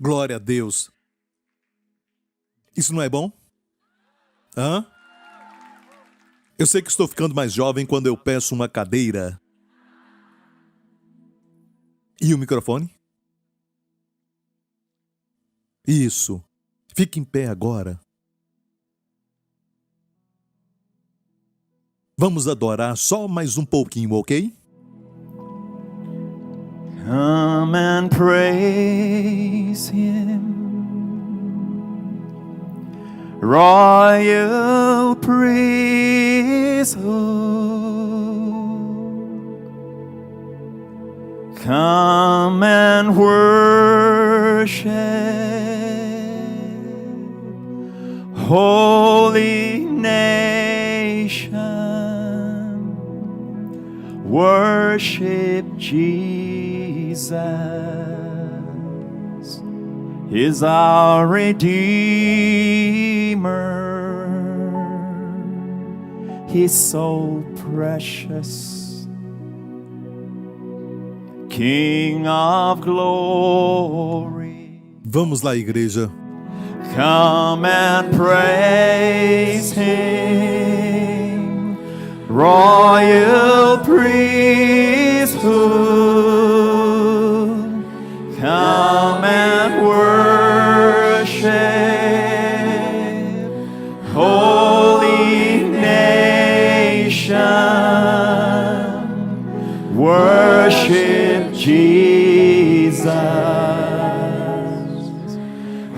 Glória a Deus. Isso não é bom? Hã? Eu sei que estou ficando mais jovem quando eu peço uma cadeira. E o microfone? Isso. Fique em pé agora. Vamos adorar só mais um pouquinho, ok? Come and praise Him, royal priesthood. Come and worship, holy nation. Worship Jesus is our Redeemer. He's so precious, King of glory. Vamos lá, igreja. Come and praise Him, royal priesthood. Come and worship, holy nation. Worship Jesus,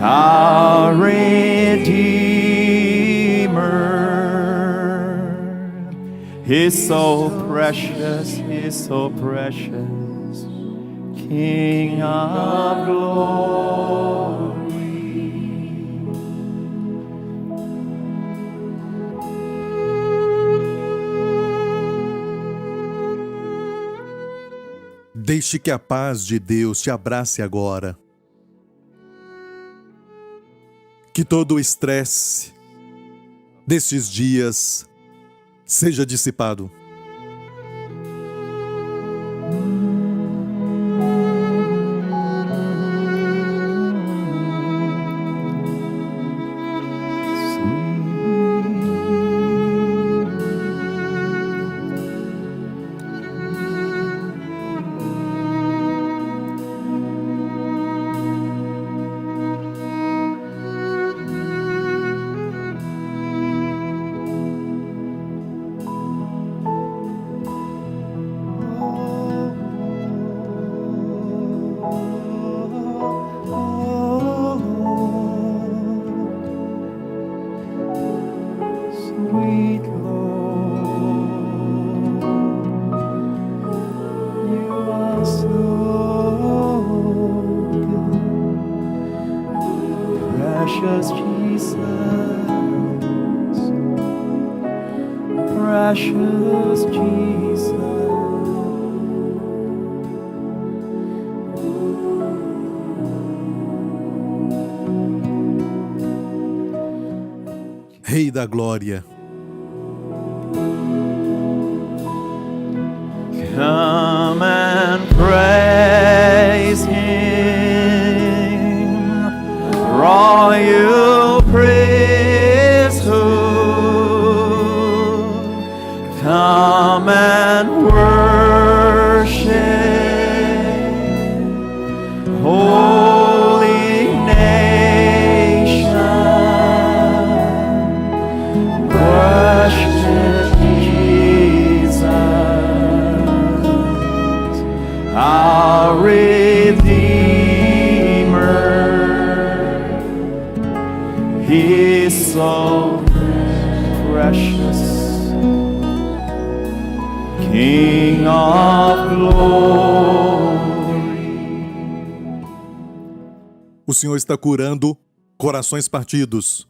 our Redeemer. He's so precious, He's so precious, King of glory. Deixe que a paz de Deus te abrace agora. Que todo o estresse destes dias seja dissipado. Sweet Lord, you are so good. Precious Jesus, precious Jesus. Rei da glória. Come and praise Him, royal priesthood. Come and worship, holy nation. Worship Jesus, our Redeemer. He is so precious, King of glory. O Senhor está curando corações partidos.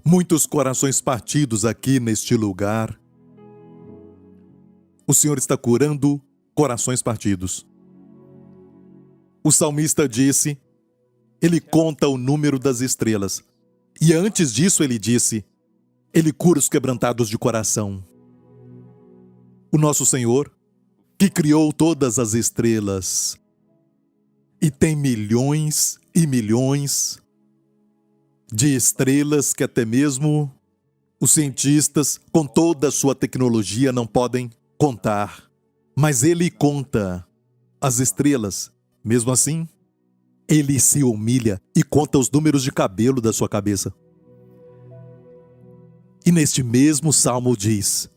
Muitos corações partidos aqui neste lugar. O Senhor está curando corações partidos. O salmista disse, ele conta o número das estrelas. E antes disso ele disse, ele cura os quebrantados de coração. O nosso Senhor, que criou todas as estrelas E tem milhões e milhões de estrelas que até mesmo os cientistas, com toda a sua tecnologia, não podem contar. Mas ele conta as estrelas. Mesmo assim, ele se humilha e conta os números de cabelo da sua cabeça. E neste mesmo salmo diz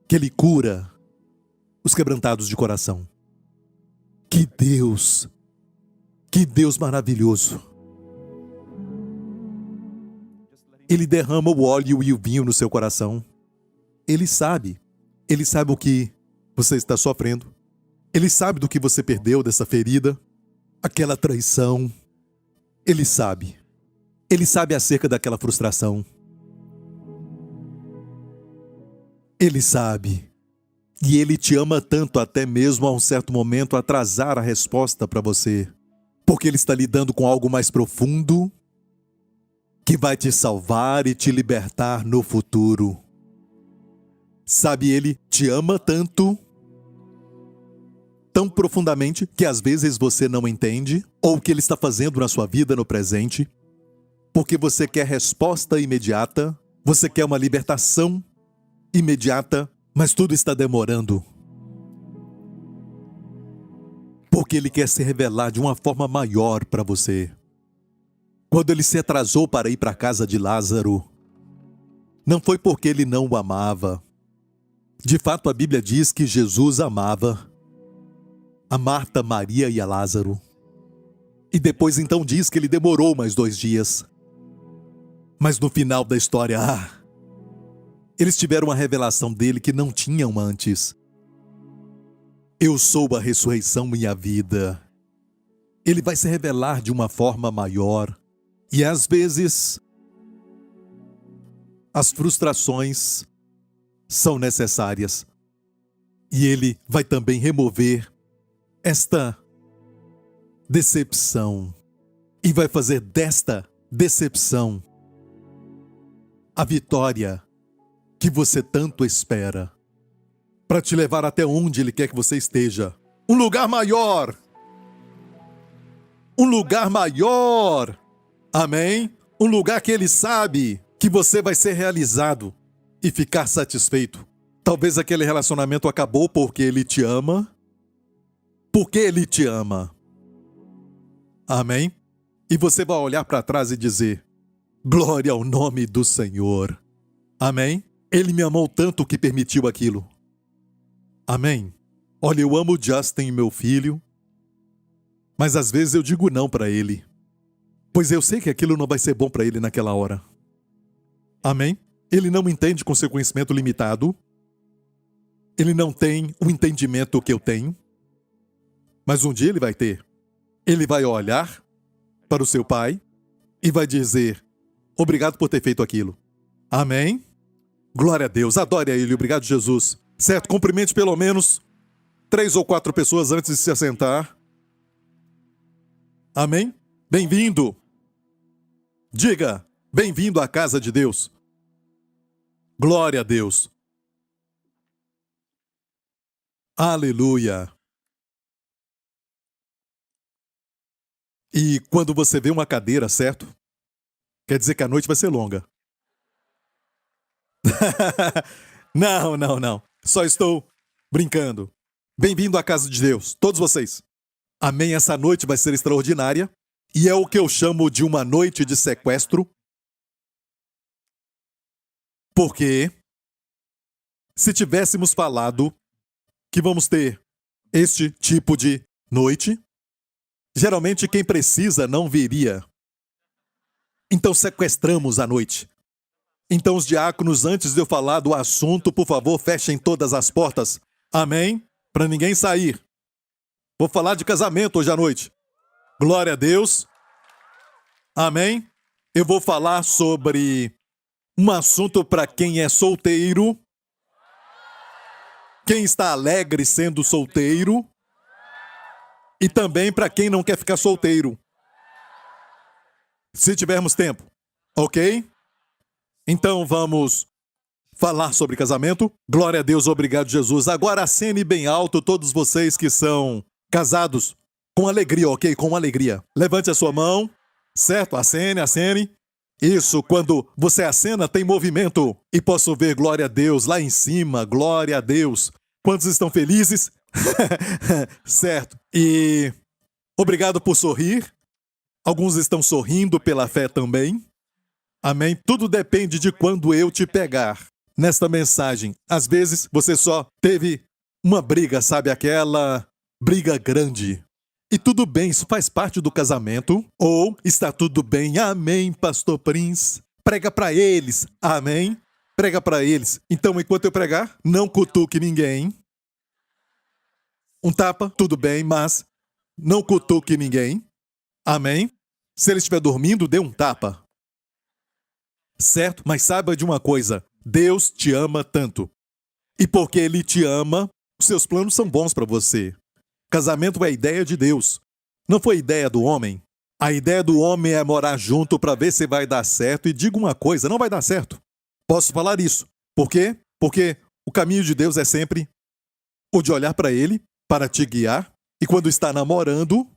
que ele cura os quebrantados de coração. Que Deus maravilhoso. Ele derrama o óleo e o vinho no seu coração. Ele sabe o que você está sofrendo. Ele sabe do que você perdeu dessa ferida, aquela traição. Ele sabe acerca daquela frustração. Ele sabe. E ele te ama tanto até mesmo a um certo momento atrasar a resposta para você. Porque ele está lidando com algo mais profundo que vai te salvar e te libertar no futuro. Sabe, ele te ama tanto, tão profundamente, que às vezes você não entende ou o que ele está fazendo na sua vida no presente, porque você quer resposta imediata, você quer uma libertação imediata, mas tudo está demorando. Porque ele quer se revelar de uma forma maior para você. Quando ele se atrasou para ir para a casa de Lázaro, não foi porque ele não o amava. De fato, a Bíblia diz que Jesus amava a Marta, Maria e a Lázaro. E depois então diz que ele demorou mais 2 dias. Mas no final da história, eles tiveram uma revelação dele que não tinham antes. Eu sou a ressurreição e a vida. Ele vai se revelar de uma forma maior. E às vezes, as frustrações são necessárias. E ele vai também remover esta decepção. E vai fazer desta decepção a vitória que você tanto espera. Para te levar até onde ele quer que você esteja. Um lugar maior. Um lugar maior. Amém? Um lugar que ele sabe que você vai ser realizado e ficar satisfeito. Talvez aquele relacionamento acabou porque ele te ama. Porque ele te ama. Amém? E você vai olhar para trás e dizer: glória ao nome do Senhor. Amém? Ele me amou tanto que permitiu aquilo. Amém? Olha, eu amo Justin, meu filho, mas às vezes eu digo não para ele. Pois eu sei que aquilo não vai ser bom para ele naquela hora. Amém? Ele não entende com seu conhecimento limitado. Ele não tem o entendimento que eu tenho. Mas um dia ele vai ter. Ele vai olhar para o seu pai e vai dizer: obrigado por ter feito aquilo. Amém? Glória a Deus. Adore a ele. Obrigado, Jesus. Certo? Cumprimente pelo menos 3 ou 4 pessoas antes de se assentar. Amém? Bem-vindo. Diga: bem-vindo à casa de Deus. Glória a Deus. Aleluia. E quando você vê uma cadeira, certo? Quer dizer que a noite vai ser longa. Não. Só estou brincando. Bem-vindo à casa de Deus, todos vocês. Amém? Essa noite vai ser extraordinária. E é o que eu chamo de uma noite de sequestro. Porque se tivéssemos falado que vamos ter este tipo de noite, geralmente quem precisa não viria. Então sequestramos a noite. Então os diáconos, antes de eu falar do assunto, por favor, fechem todas as portas. Amém? Para ninguém sair. Vou falar de casamento hoje à noite. Glória a Deus. Amém? Eu vou falar sobre um assunto para quem é solteiro. Quem está alegre sendo solteiro. E também para quem não quer ficar solteiro. Se tivermos tempo. Ok? Então vamos falar sobre casamento. Glória a Deus, obrigado, Jesus. Agora acene bem alto todos vocês que são casados. Com alegria, ok? Com alegria. Levante a sua mão, certo? Acene, acene. Isso, quando você acena, tem movimento. E posso ver glória a Deus lá em cima, glória a Deus. Quantos estão felizes? Certo. E obrigado por sorrir. Alguns estão sorrindo pela fé também. Amém? Tudo depende de quando eu te pegar nesta mensagem. Às vezes você só teve uma briga, sabe? Aquela briga grande. E tudo bem, isso faz parte do casamento. Ou está tudo bem, amém, pastor Prince. Prega para eles, amém. Prega para eles. Então, enquanto eu pregar, não cutuque ninguém. Um tapa, tudo bem, mas não cutuque ninguém. Amém. Se ele estiver dormindo, dê um tapa. Certo? Mas saiba de uma coisa, Deus te ama tanto. E porque Ele te ama, os seus planos são bons para você. Casamento é a ideia de Deus. Não foi ideia do homem. A ideia do homem é morar junto para ver se vai dar certo. E digo uma coisa, não vai dar certo. Posso falar isso. Por quê? Porque o caminho de Deus é sempre o de olhar para Ele, para te guiar. E quando está namorando,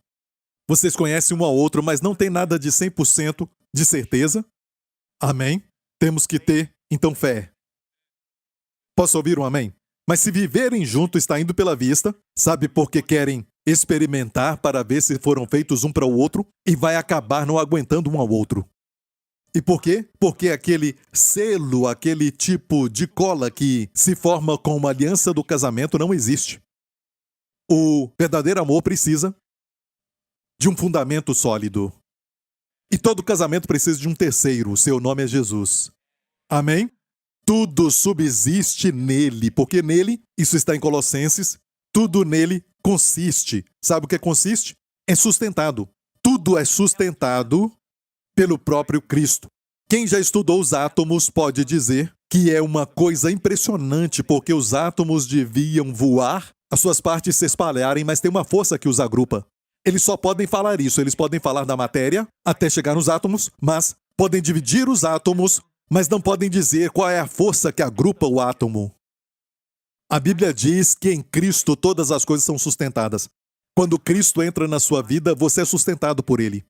vocês conhecem um ao outro, mas não tem nada de 100% de certeza. Amém? Temos que ter, então, fé. Posso ouvir um amém? Mas se viverem juntos está indo pela vista, sabe porque querem experimentar para ver se foram feitos um para o outro e vai acabar não aguentando um ao outro. E por quê? Porque aquele selo, aquele tipo de cola que se forma com uma aliança do casamento não existe. O verdadeiro amor precisa de um fundamento sólido. E todo casamento precisa de um terceiro, o seu nome é Jesus. Amém? Tudo subsiste nele, porque nele, isso está em Colossenses, tudo nele consiste. Sabe o que consiste? É sustentado. Tudo é sustentado pelo próprio Cristo. Quem já estudou os átomos pode dizer que é uma coisa impressionante, porque os átomos deviam voar, as suas partes se espalharem, mas tem uma força que os agrupa. Eles só podem falar isso, eles podem falar da matéria até chegar nos átomos, mas podem dividir os átomos, mas não podem dizer qual é a força que agrupa o átomo. A Bíblia diz que em Cristo todas as coisas são sustentadas. Quando Cristo entra na sua vida, você é sustentado por Ele.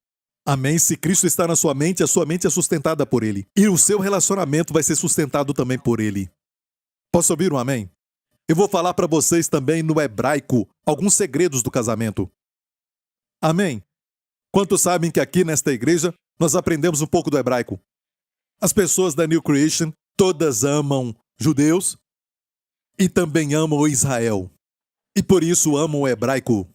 Amém? Se Cristo está na sua mente, a sua mente é sustentada por Ele. E o seu relacionamento vai ser sustentado também por Ele. Posso ouvir um amém? Eu vou falar para vocês também no hebraico alguns segredos do casamento. Amém? Quantos sabem que aqui nesta igreja nós aprendemos um pouco do hebraico? As pessoas da New Creation todas amam judeus e também amam Israel. E por isso amam o hebraico.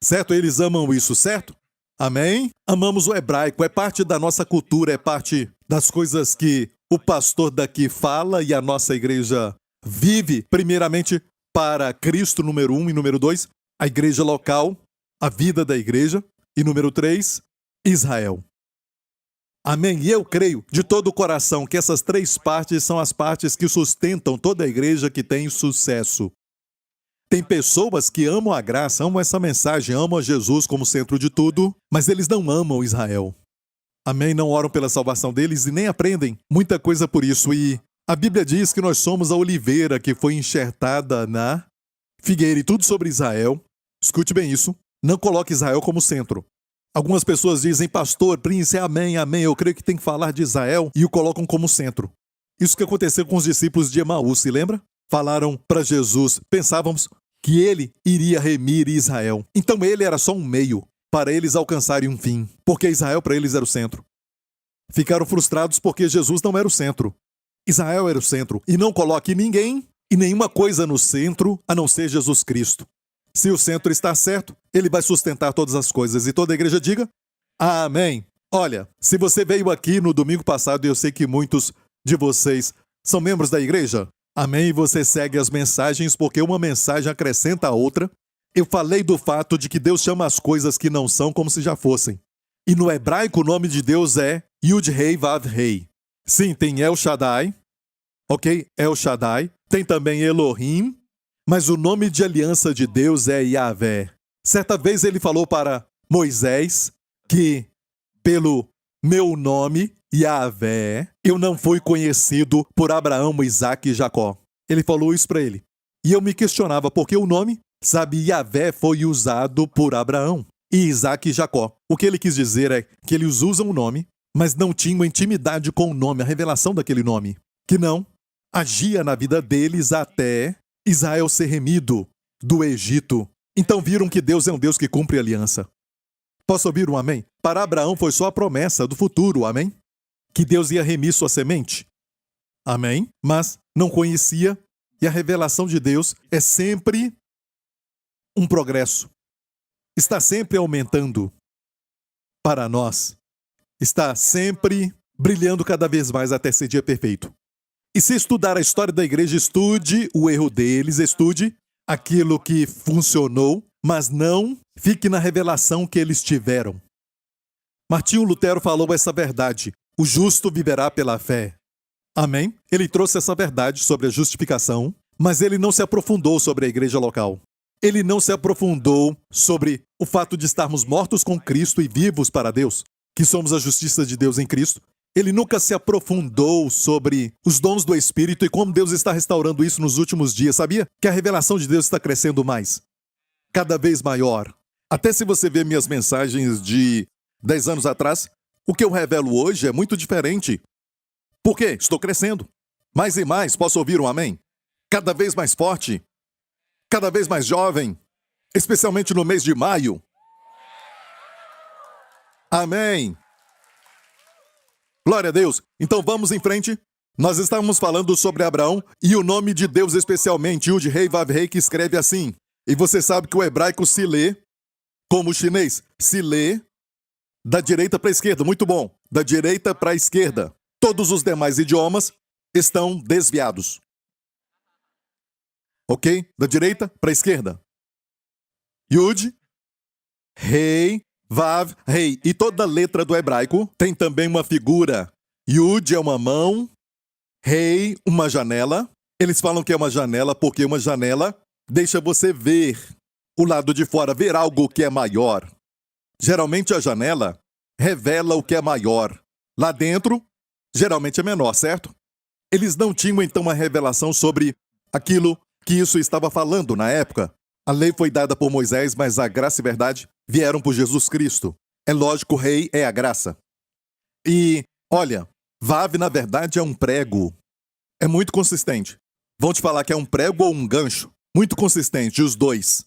Certo? Eles amam isso, certo? Amém? Amamos o hebraico, é parte da nossa cultura, é parte das coisas que o pastor daqui fala e a nossa igreja vive, primeiramente para Cristo, número 1, e número 2, a igreja local, a vida da igreja, e número 3, Israel. Amém? E eu creio de todo o coração que essas três partes são as partes que sustentam toda a igreja que tem sucesso. Tem pessoas que amam a graça, amam essa mensagem, amam a Jesus como centro de tudo, mas eles não amam Israel. Amém? Não oram pela salvação deles e nem aprendem muita coisa por isso. E a Bíblia diz que nós somos a oliveira que foi enxertada na figueira e tudo sobre Israel. Escute bem isso. Não coloque Israel como centro. Algumas pessoas dizem, pastor, Prince, amém, amém. Eu creio que tem que falar de Israel e o colocam como centro. Isso que aconteceu com os discípulos de Emaús, se lembra? Falaram para Jesus, pensávamos que ele iria remir Israel. Então ele era só um meio para eles alcançarem um fim, porque Israel para eles era o centro. Ficaram frustrados porque Jesus não era o centro. Israel era o centro. E não coloque ninguém e nenhuma coisa no centro a não ser Jesus Cristo. Se o centro está certo, ele vai sustentar todas as coisas. E toda a igreja diga, amém. Olha, se você veio aqui no domingo passado, e eu sei que muitos de vocês são membros da igreja, amém, e você segue as mensagens, porque uma mensagem acrescenta a outra. Eu falei do fato de que Deus chama as coisas que não são como se já fossem. E no hebraico o nome de Deus é Yud-Hei Vav-Hei. Sim, tem El Shaddai, ok? El Shaddai. Tem também Elohim, mas o nome de aliança de Deus é Yahvé. Certa vez ele falou para Moisés que, pelo meu nome, Yahvé, eu não fui conhecido por Abraão, Isaque e Jacó. Ele falou isso para ele. E eu me questionava por que o nome, sabe, Yahvé foi usado por Abraão. e Isaac e Jacó. O que ele quis dizer é que eles usam o nome, mas não tinham intimidade com o nome, a revelação daquele nome, que não agia na vida deles até Israel ser remido do Egito. Então viram que Deus é um Deus que cumpre aliança. Posso ouvir um amém? Para Abraão foi só a promessa do futuro, amém? Que Deus ia remir sua semente. Amém? Mas não conhecia, e a revelação de Deus é sempre um progresso. Está sempre aumentando para nós. Está sempre brilhando cada vez mais até ser dia perfeito. E se estudar a história da igreja, estude o erro deles, estude aquilo que funcionou, mas não fique na revelação que eles tiveram. Martinho Lutero falou essa verdade: o justo viverá pela fé. Amém? Ele trouxe essa verdade sobre a justificação, mas ele não se aprofundou sobre a igreja local. Ele não se aprofundou sobre o fato de estarmos mortos com Cristo e vivos para Deus, que somos a justiça de Deus em Cristo. Ele nunca se aprofundou sobre os dons do Espírito e como Deus está restaurando isso nos últimos dias. Sabia que a revelação de Deus está crescendo mais? Cada vez maior. Até se você ver minhas mensagens de 10 anos atrás, o que eu revelo hoje é muito diferente. Por quê? Estou crescendo. Mais e mais, posso ouvir um amém? Cada vez mais forte. Cada vez mais jovem. Especialmente no mês de maio. Amém. Glória a Deus. Então vamos em frente. Nós estávamos falando sobre Abraão e o nome de Deus especialmente, Yud-Rei, Vav-Rei, que escreve assim. E você sabe que o hebraico se lê como o chinês. Se lê da direita para a esquerda. Muito bom. Da direita para a esquerda. Todos os demais idiomas estão desviados. Ok? Da direita para a esquerda. Yud, Rei, Vav, Rei. E toda letra do hebraico tem também uma figura. Yud é uma mão, Rei, uma janela. Eles falam que é uma janela porque uma janela deixa você ver o lado de fora, ver algo que é maior. Geralmente a janela revela o que é maior. Lá dentro, geralmente é menor, certo? Eles não tinham então uma revelação sobre aquilo que isso estava falando na época. A lei foi dada por Moisés, mas a graça e verdade vieram por Jesus Cristo. É lógico, o rei é a graça. E, olha, Vav na verdade é um prego. É muito consistente. Vão te falar que é um prego ou um gancho? Muito consistente, os dois.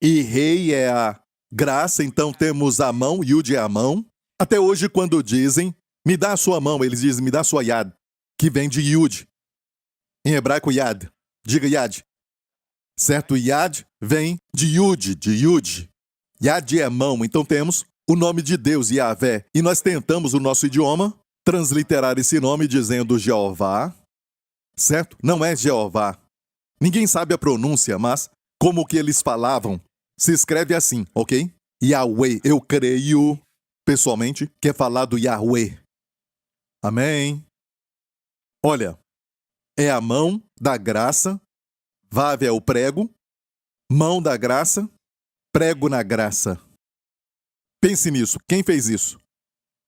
E rei é a graça, então temos a mão, Yud é a mão. Até hoje, quando dizem, me dá a sua mão, eles dizem, me dá a sua yad, que vem de Yud. Em hebraico, yad. Diga yad. Certo? Yad vem de Yud, de Yud. Yad é mão, então temos o nome de Deus, Yahvé. E nós tentamos, o nosso idioma, transliterar esse nome dizendo Jeová. Certo? Não é Jeová. Ninguém sabe a pronúncia, mas como que eles falavam, se escreve assim, ok? Yahweh, eu creio, pessoalmente, que é falado Yahweh. Amém? Olha, é a mão da graça, Vav é o prego, mão da graça, prego na graça. Pense nisso, quem fez isso?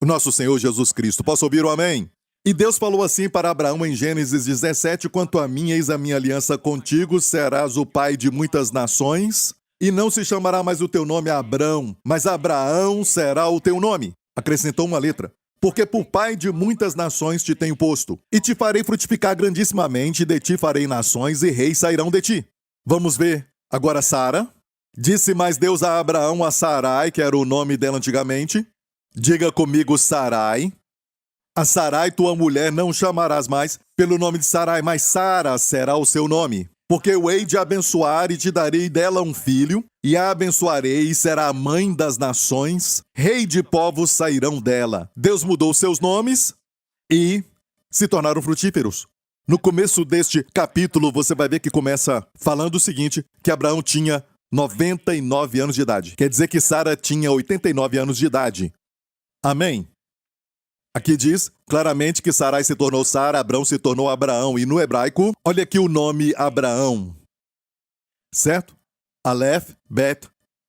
O nosso Senhor Jesus Cristo. Posso ouvir o amém? E Deus falou assim para Abraão em Gênesis 17, quanto a mim, eis a minha aliança contigo, serás o pai de muitas nações, e não se chamará mais o teu nome Abrão, mas Abraão será o teu nome. Acrescentou uma letra. Porque por pai de muitas nações te tenho posto, e te farei frutificar grandissimamente, e de ti farei nações, e reis sairão de ti. Vamos ver agora Sara. Disse mais Deus a Abraão, a Sarai, que era o nome dela antigamente. Diga comigo, Sarai. A Sarai, tua mulher, não chamarás mais pelo nome de Sarai, mas Sara será o seu nome. Porque eu hei de abençoar e te darei dela um filho, e a abençoarei e será a mãe das nações, rei de povos sairão dela. Deus mudou seus nomes e se tornaram frutíferos. No começo deste capítulo, você vai ver que começa falando o seguinte, que Abraão tinha 99 anos de idade. Quer dizer que Sara tinha 89 anos de idade. Amém? Aqui diz claramente que Sarai se tornou Sara, Abrão se tornou Abraão. E no hebraico, olha aqui o nome Abraão. Certo? Aleph, Bet,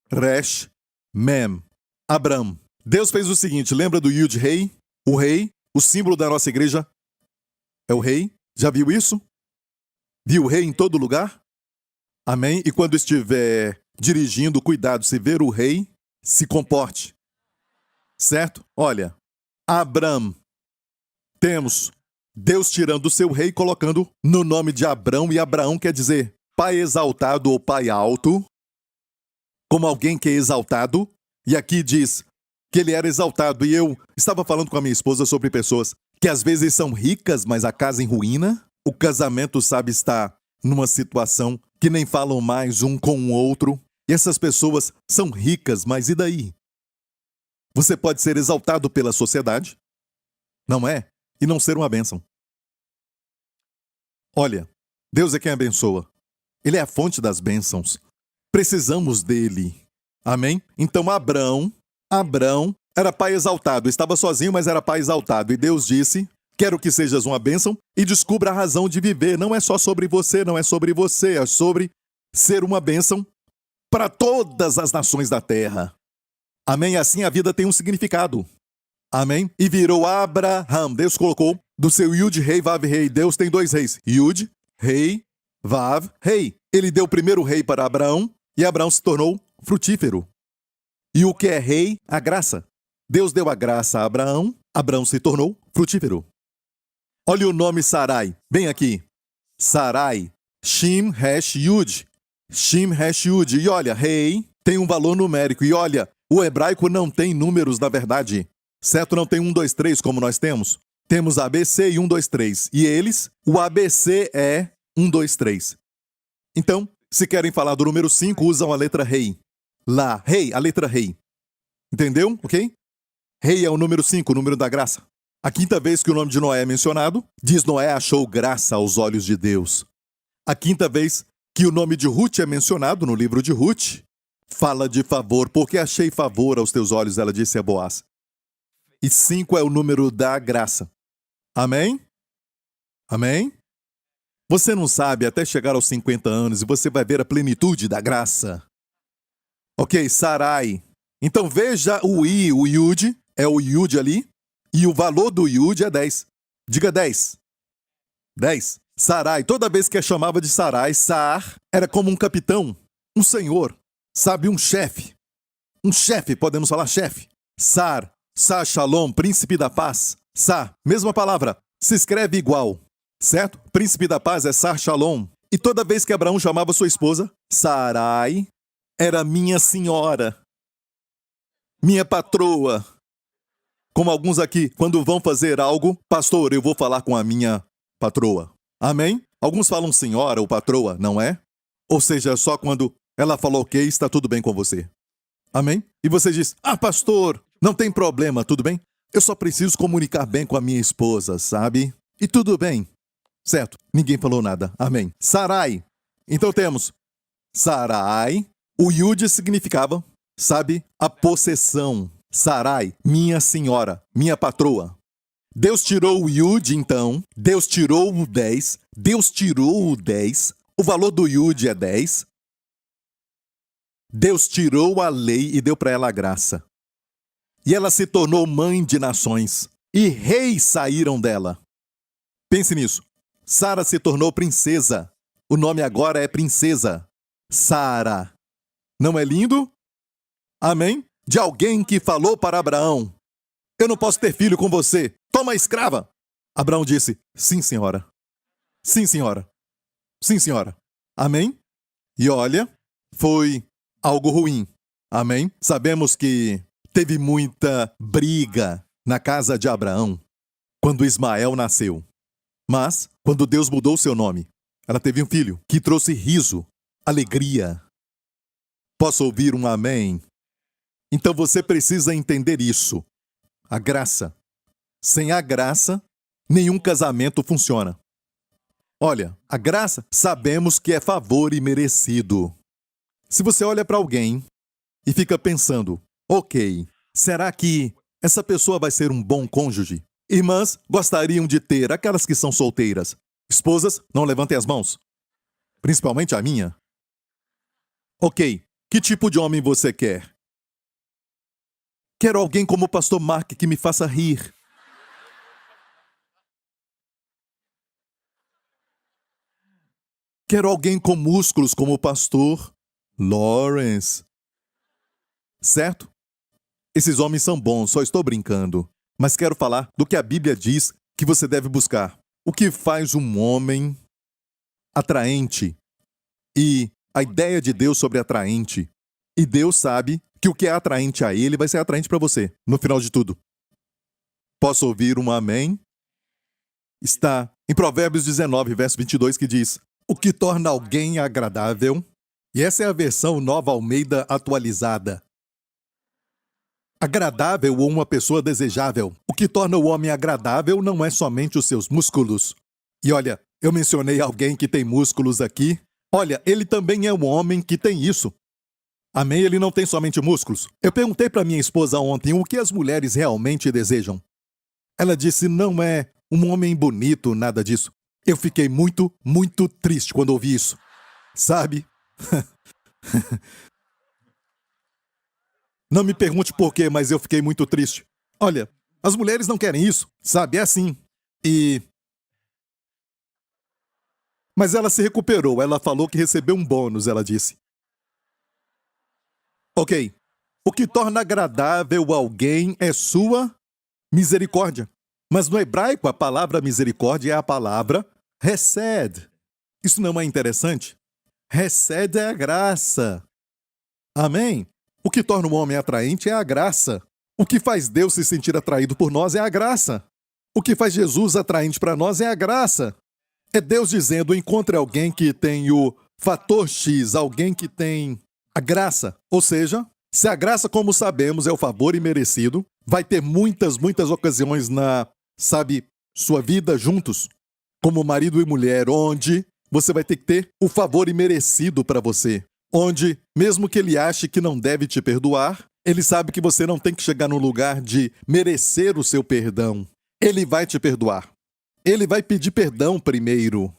Resh, Mem. Abram. Deus fez o seguinte, lembra do Yud Rei? O rei, o símbolo da nossa igreja é o rei. Já viu isso? Viu o rei em todo lugar? Amém? E quando estiver dirigindo, cuidado, se ver o rei, se comporte. Certo? Olha, Abrão. Temos Deus tirando o seu rei e colocando no nome de Abrão, e Abraão quer dizer pai exaltado ou pai alto, como alguém que é exaltado, e aqui diz que ele era exaltado, e eu estava falando com a minha esposa sobre pessoas que às vezes são ricas, mas a casa em ruína, o casamento, sabe, está numa situação que nem falam mais um com o outro, e essas pessoas são ricas, mas e daí? Você pode ser exaltado pela sociedade, não é? E não ser uma bênção. Olha, Deus é quem abençoa. Ele é a fonte das bênçãos. Precisamos dele. Amém? Então Abrão era pai exaltado. Estava sozinho, mas era pai exaltado. E Deus disse, quero que sejas uma bênção e descubra a razão de viver. Não é só sobre você, não é sobre você. É sobre ser uma bênção para todas as nações da terra. Amém? Assim a vida tem um significado. Amém? E virou Abraham. Deus colocou do seu Yud, Rei, Vav, Rei. Deus tem dois reis. Yud, Rei, Vav, Rei. Ele deu o primeiro rei para Abraão e Abraão se tornou frutífero. E o que é rei? A graça. Deus deu a graça a Abraão, Abraão se tornou frutífero. Olha o nome Sarai, bem aqui. Sarai, Shim, Resh, Yud. Shim, Resh, Yud. E olha, rei tem um valor numérico. E olha, o hebraico não tem números na verdade. Certo? Não tem 1, 2, 3 como nós temos. Temos ABC e 1, 2, 3. E eles, o ABC é 1, 2, 3. Então, se querem falar do número 5, usam a letra rei. Lá, rei, a letra rei. Entendeu? Ok? Rei é o número 5, o número da graça. A quinta vez que o nome de Noé é mencionado, diz Noé achou graça aos olhos de Deus. A quinta vez que o nome de Ruth é mencionado no livro de Ruth, fala de favor, porque achei favor aos teus olhos, ela disse a Boaz. E 5 é o número da graça. Amém? Amém? Você não sabe até chegar aos 50 anos e você vai ver a plenitude da graça. Ok, Sarai. Então veja o Yud, é o Yud ali, e o valor do Yud é 10. Diga 10. 10. Sarai, toda vez que a chamava de Sarai, Sar era como um capitão, um senhor, sabe, um chefe. Um chefe, podemos falar chefe. Sar, Sar Shalom, príncipe da paz. Sar, mesma palavra, se escreve igual, certo? Príncipe da paz é Sar Shalom. E toda vez que Abraão chamava sua esposa, Sarai, era minha senhora, minha patroa. Como alguns aqui, quando vão fazer algo, pastor, eu vou falar com a minha patroa. Amém? Alguns falam senhora ou patroa, não é? Ou seja, só quando ela falou ok, está tudo bem com você. Amém? E você diz, pastor, não tem problema, tudo bem? Eu só preciso comunicar bem com a minha esposa, sabe? E tudo bem. Certo? Ninguém falou nada. Amém. Sarai. Então temos Sarai. O Yud significava, sabe, a possessão. Sarai, minha senhora, minha patroa. Deus tirou o Yud, então. Deus tirou o 10. Deus tirou o 10. O valor do Yud é 10. Deus tirou a lei e deu para ela a graça. E ela se tornou mãe de nações. E reis saíram dela. Pense nisso. Sara se tornou princesa. O nome agora é princesa. Sara. Não é lindo? Amém? De alguém que falou para Abraão, eu não posso ter filho com você. Toma a escrava. Abraão disse, sim, senhora. Sim, senhora. Sim, senhora. Amém? E olha, foi algo ruim. Amém? Sabemos que teve muita briga na casa de Abraão quando Ismael nasceu. Mas, quando Deus mudou seu nome, ela teve um filho que trouxe riso, alegria. Posso ouvir um amém? Então você precisa entender isso. A graça. Sem a graça, nenhum casamento funciona. Olha, a graça sabemos que é favor imerecido. Se você olha para alguém e fica pensando, ok, será que essa pessoa vai ser um bom cônjuge? Irmãs gostariam de ter, aquelas que são solteiras. Esposas, não levantem as mãos. Principalmente a minha. Ok, que tipo de homem você quer? Quero alguém como o pastor Mark que me faça rir. Quero alguém com músculos como o pastor Lawrence. Certo? Esses homens são bons, só estou brincando. Mas quero falar do que a Bíblia diz que você deve buscar. O que faz um homem atraente e a ideia de Deus sobre atraente. E Deus sabe que o que é atraente a ele vai ser atraente para você, no final de tudo. Posso ouvir um amém? Está em Provérbios 19, verso 22, que diz: o que torna alguém agradável, e essa é a versão Nova Almeida atualizada. Agradável ou uma pessoa desejável. O que torna o homem agradável não é somente os seus músculos. E olha, eu mencionei alguém que tem músculos aqui. Olha, ele também é um homem que tem isso. Amém? Ele não tem somente músculos. Eu perguntei para minha esposa ontem o que as mulheres realmente desejam. Ela disse: não é um homem bonito, nada disso. Eu fiquei muito, muito triste quando ouvi isso. Sabe? Não me pergunte por quê, mas eu fiquei muito triste. Olha, as mulheres não querem isso, sabe? É assim. Mas ela se recuperou. Ela falou que recebeu um bônus, ela disse. Ok. O que torna agradável alguém é sua misericórdia. Mas no hebraico, a palavra misericórdia é a palavra hesed. Isso não é interessante? Hesed é a graça. Amém? O que torna o homem atraente é a graça. O que faz Deus se sentir atraído por nós é a graça. O que faz Jesus atraente para nós é a graça. É Deus dizendo: encontre alguém que tem o fator X, alguém que tem a graça. Ou seja, se a graça, como sabemos, é o favor imerecido, vai ter muitas ocasiões na, sua vida juntos, como marido e mulher, onde você vai ter que ter o favor imerecido para você. Onde, mesmo que ele ache que não deve te perdoar, ele sabe que você não tem que chegar no lugar de merecer o seu perdão. Ele vai te perdoar. Ele vai pedir perdão primeiro.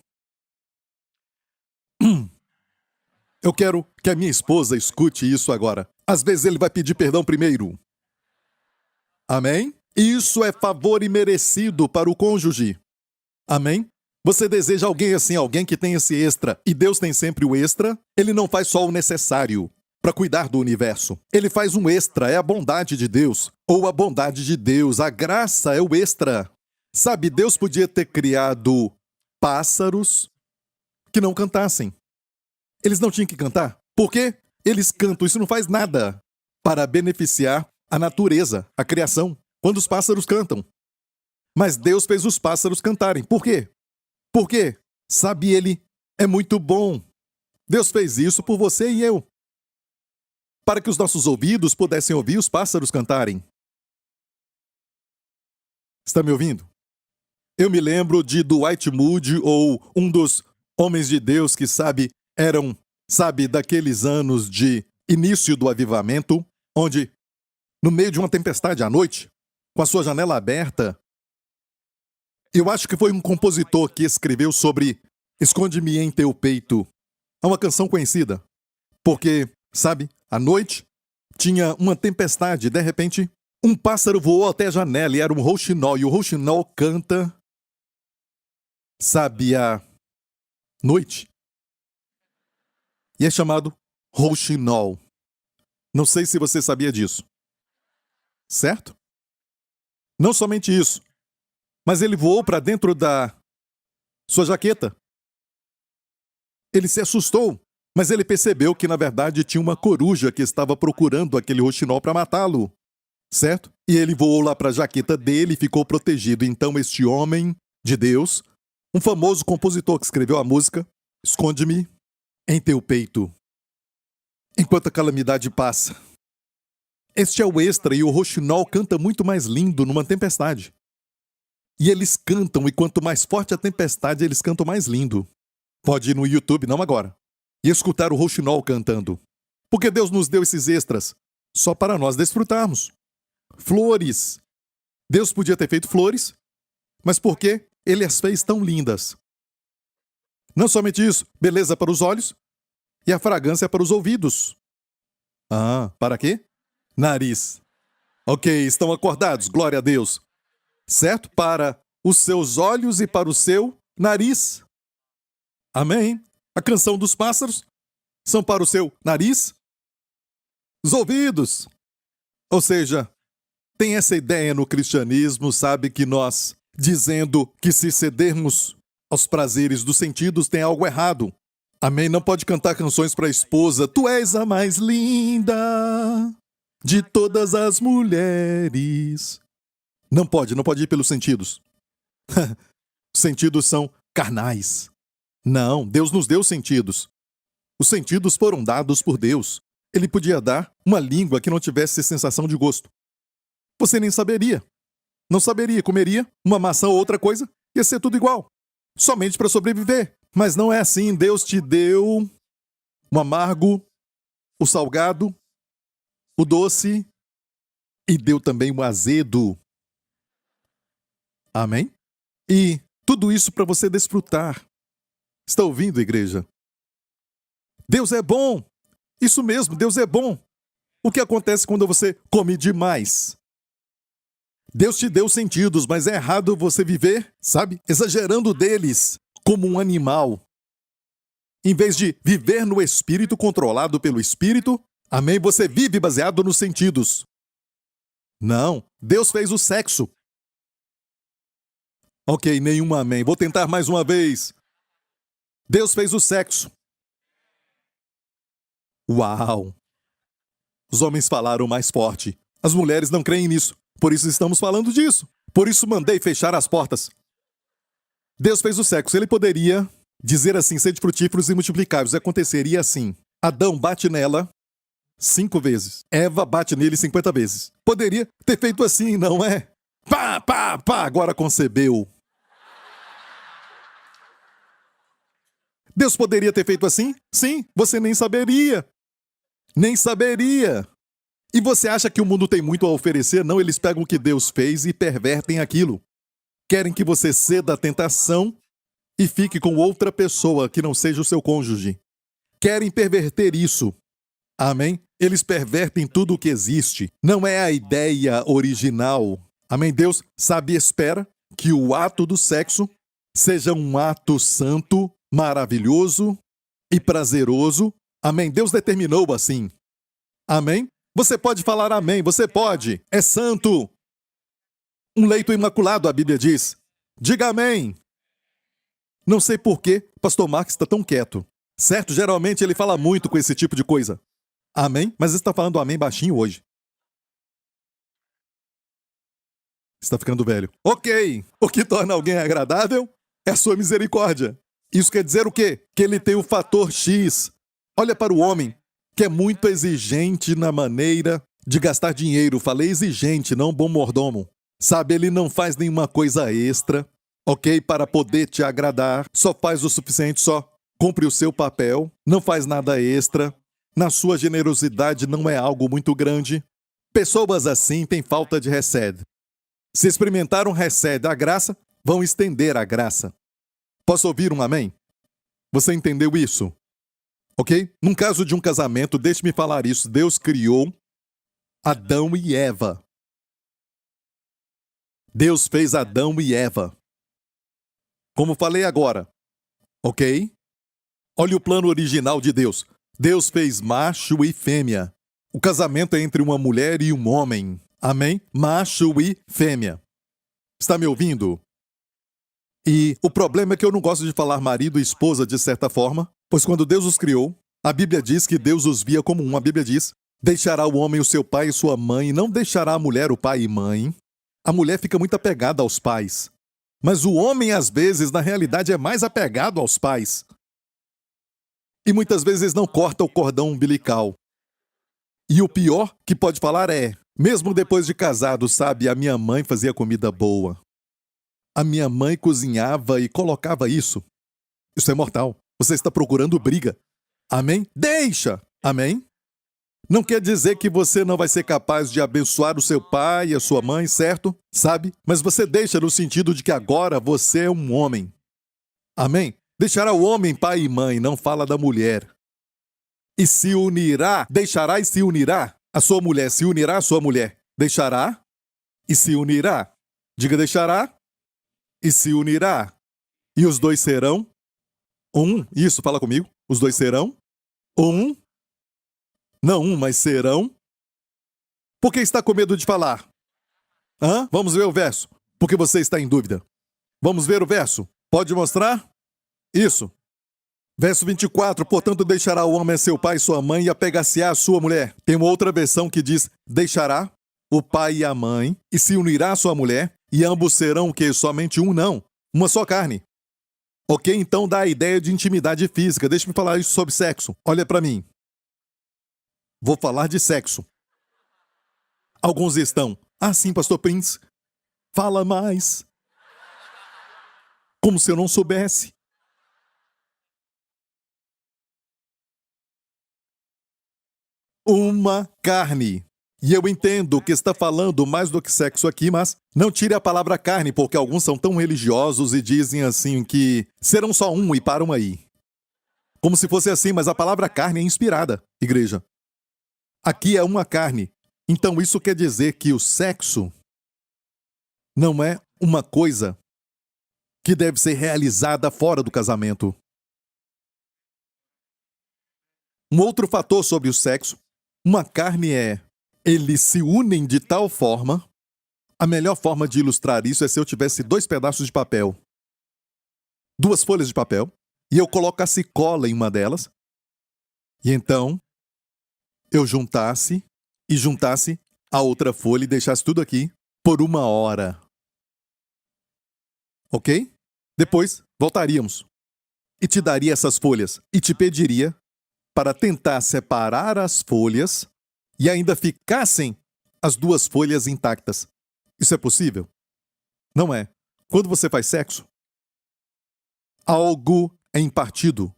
Eu quero que a minha esposa escute isso agora. Às vezes ele vai pedir perdão primeiro. Amém? Isso é favor imerecido para o cônjuge. Amém? Você deseja alguém assim, alguém que tem esse extra, e Deus tem sempre o extra. Ele não faz só o necessário para cuidar do universo. Ele faz um extra, é a bondade de Deus, ou a bondade de Deus, a graça é o extra. Sabe, Deus podia ter criado pássaros que não cantassem. Eles não tinham que cantar. Por quê? Eles cantam, isso não faz nada para beneficiar a natureza, a criação, quando os pássaros cantam. Mas Deus fez os pássaros cantarem. Por quê? Porque, sabe, ele é muito bom. Deus fez isso por você e eu. Para que os nossos ouvidos pudessem ouvir os pássaros cantarem. Está me ouvindo? Eu me lembro de Dwight Moody, ou um dos homens de Deus que, eram, daqueles anos de início do avivamento, onde, no meio de uma tempestade à noite, com a sua janela aberta, eu acho que foi um compositor que escreveu sobre Esconde-me em teu peito. É uma canção conhecida. Porque, à noite, tinha uma tempestade. De repente, um pássaro voou até a janela e era um rouxinol. E o rouxinol canta, à noite. E é chamado rouxinol. Não sei se você sabia disso. Certo? Não somente isso. Mas ele voou para dentro da sua jaqueta. Ele se assustou, mas ele percebeu que, na verdade, tinha uma coruja que estava procurando aquele rouxinol para matá-lo. Certo? E ele voou lá para a jaqueta dele e ficou protegido. Então, este homem de Deus, um famoso compositor que escreveu a música, Esconde-me em teu peito, enquanto a calamidade passa. Este é o extra, e o rouxinol canta muito mais lindo numa tempestade. E eles cantam, e quanto mais forte a tempestade, eles cantam mais lindo. Pode ir no YouTube, não agora, e escutar o rouxinol cantando. Porque Deus nos deu esses extras só para nós desfrutarmos. Flores. Deus podia ter feito flores, mas por que Ele as fez tão lindas? Não somente isso, beleza para os olhos e a fragrância para os ouvidos. Para quê? Nariz. Ok, estão acordados, glória a Deus. Certo? Para os seus olhos e para o seu nariz. Amém? A canção dos pássaros são para o seu nariz. Os ouvidos Ou seja, tem essa ideia no cristianismo, sabe, que nós, dizendo que se cedermos aos prazeres dos sentidos, tem algo errado. Amém? Não pode cantar canções para a esposa. Tu és a mais linda de todas as mulheres. Não pode ir pelos sentidos. Os sentidos são carnais. Não, Deus nos deu sentidos. Os sentidos foram dados por Deus. Ele podia dar uma língua que não tivesse sensação de gosto. Você nem saberia. Não saberia, comeria uma maçã ou outra coisa, ia ser tudo igual. Somente para sobreviver. Mas não é assim. Deus te deu o amargo, o salgado, o doce e deu também o azedo. Amém? E tudo isso para você desfrutar. Está ouvindo, igreja? Deus é bom. Isso mesmo, Deus é bom. O que acontece quando você come demais? Deus te deu sentidos, mas é errado você viver, sabe, exagerando deles, como um animal. Em vez de viver no Espírito, controlado pelo Espírito, amém, você vive baseado nos sentidos. Não, Deus fez o sexo. Ok, nenhum amém. Vou tentar mais uma vez. Deus fez o sexo. Uau! Os homens falaram mais forte. As mulheres não creem nisso. Por isso estamos falando disso. Por isso mandei fechar as portas. Deus fez o sexo. Ele poderia dizer assim, sede frutíferos e multiplicai-vos. Aconteceria assim. Adão bate nela 5 vezes. Eva bate nele 50 vezes. Poderia ter feito assim, não é? Pá, pá, pá, agora concebeu. Deus poderia ter feito assim? Sim, você nem saberia. Nem saberia. E você acha que o mundo tem muito a oferecer? Não, eles pegam o que Deus fez e pervertem aquilo. Querem que você ceda à tentação e fique com outra pessoa que não seja o seu cônjuge. Querem perverter isso. Amém? Eles pervertem tudo o que existe. Não é a ideia original. Amém? Deus sabe e espera que o ato do sexo seja um ato santo, maravilhoso e prazeroso. Amém? Deus determinou assim. Amém? Você pode falar amém, você pode. É santo. Um leito imaculado, a Bíblia diz. Diga amém. Não sei por que o pastor Marcos está tão quieto. Certo? Geralmente ele fala muito com esse tipo de coisa. Amém? Mas ele está falando amém baixinho hoje. Está ficando velho. Ok. O que torna alguém agradável é a sua misericórdia. Isso quer dizer o quê? Que ele tem o fator X. Olha para o homem, que é muito exigente na maneira de gastar dinheiro. Falei exigente, não bom mordomo. Sabe, ele não faz nenhuma coisa extra, ok? Para poder te agradar. Só faz o suficiente, só cumpre o seu papel. Não faz nada extra. Na sua generosidade não é algo muito grande. Pessoas assim têm falta de recede. Se experimentaram recede a graça, vão estender a graça. Posso ouvir um amém? Você entendeu isso? Ok? Num caso de um casamento, deixe-me falar isso. Deus criou Adão e Eva. Deus fez Adão e Eva. Como falei agora. Ok? Olha o plano original de Deus. Deus fez macho e fêmea. O casamento é entre uma mulher e um homem. Amém? Macho e fêmea. Está me ouvindo? E o problema é que eu não gosto de falar marido e esposa de certa forma, pois quando Deus os criou, a Bíblia diz que Deus os via como um. A Bíblia diz, deixará o homem o seu pai e sua mãe, não deixará a mulher o pai e mãe. A mulher fica muito apegada aos pais. Mas o homem, às vezes, na realidade, é mais apegado aos pais. E muitas vezes não corta o cordão umbilical. E o pior que pode falar é, mesmo depois de casado, sabe, a minha mãe fazia comida boa. A minha mãe cozinhava e colocava isso. Isso é mortal. Você está procurando briga. Amém? Deixa! Amém? Não quer dizer que você não vai ser capaz de abençoar o seu pai e a sua mãe, certo? Sabe? Mas você deixa no sentido de que agora você é um homem. Amém? Deixará o homem pai e mãe, não fala da mulher. E se unirá, deixará e se unirá. A sua mulher se unirá à sua mulher. Deixará e se unirá. Diga deixará e se unirá. E os dois serão um. Isso, fala comigo. Os dois serão um. Não um, mas serão Por que está com medo de falar? Vamos ver o verso. Porque você está em dúvida. Vamos ver o verso. Pode mostrar? Isso. Verso 24. Portanto, deixará o homem a seu pai e sua mãe e apegar-se-á à sua mulher. Tem uma outra versão que diz, deixará o pai e a mãe e se unirá à sua mulher e ambos serão o quê? Somente um? Não. Uma só carne. Ok? Então dá a ideia de intimidade física. Deixa-me falar isso sobre sexo. Olha para mim. Vou falar de sexo. Alguns estão, sim, pastor Prince, fala mais. Como se eu não soubesse. Uma carne. E eu entendo que está falando mais do que sexo aqui, mas não tire a palavra carne, porque alguns são tão religiosos e dizem assim que serão só um e param aí. Como se fosse assim, mas a palavra carne é inspirada, igreja. Aqui é uma carne. Então isso quer dizer que o sexo não é uma coisa que deve ser realizada fora do casamento. Um outro fator sobre o sexo, uma carne eles se unem de tal forma. A melhor forma de ilustrar isso é se eu tivesse 2 pedaços de papel, 2 folhas de papel, e eu colocasse cola em uma delas, e então eu juntasse a outra folha e deixasse tudo aqui por 1 hora. Ok? Depois, voltaríamos. E te daria essas folhas. E te pediria para tentar separar as folhas e ainda ficassem as 2 folhas intactas. Isso é possível? Não é. Quando você faz sexo, algo é impartido.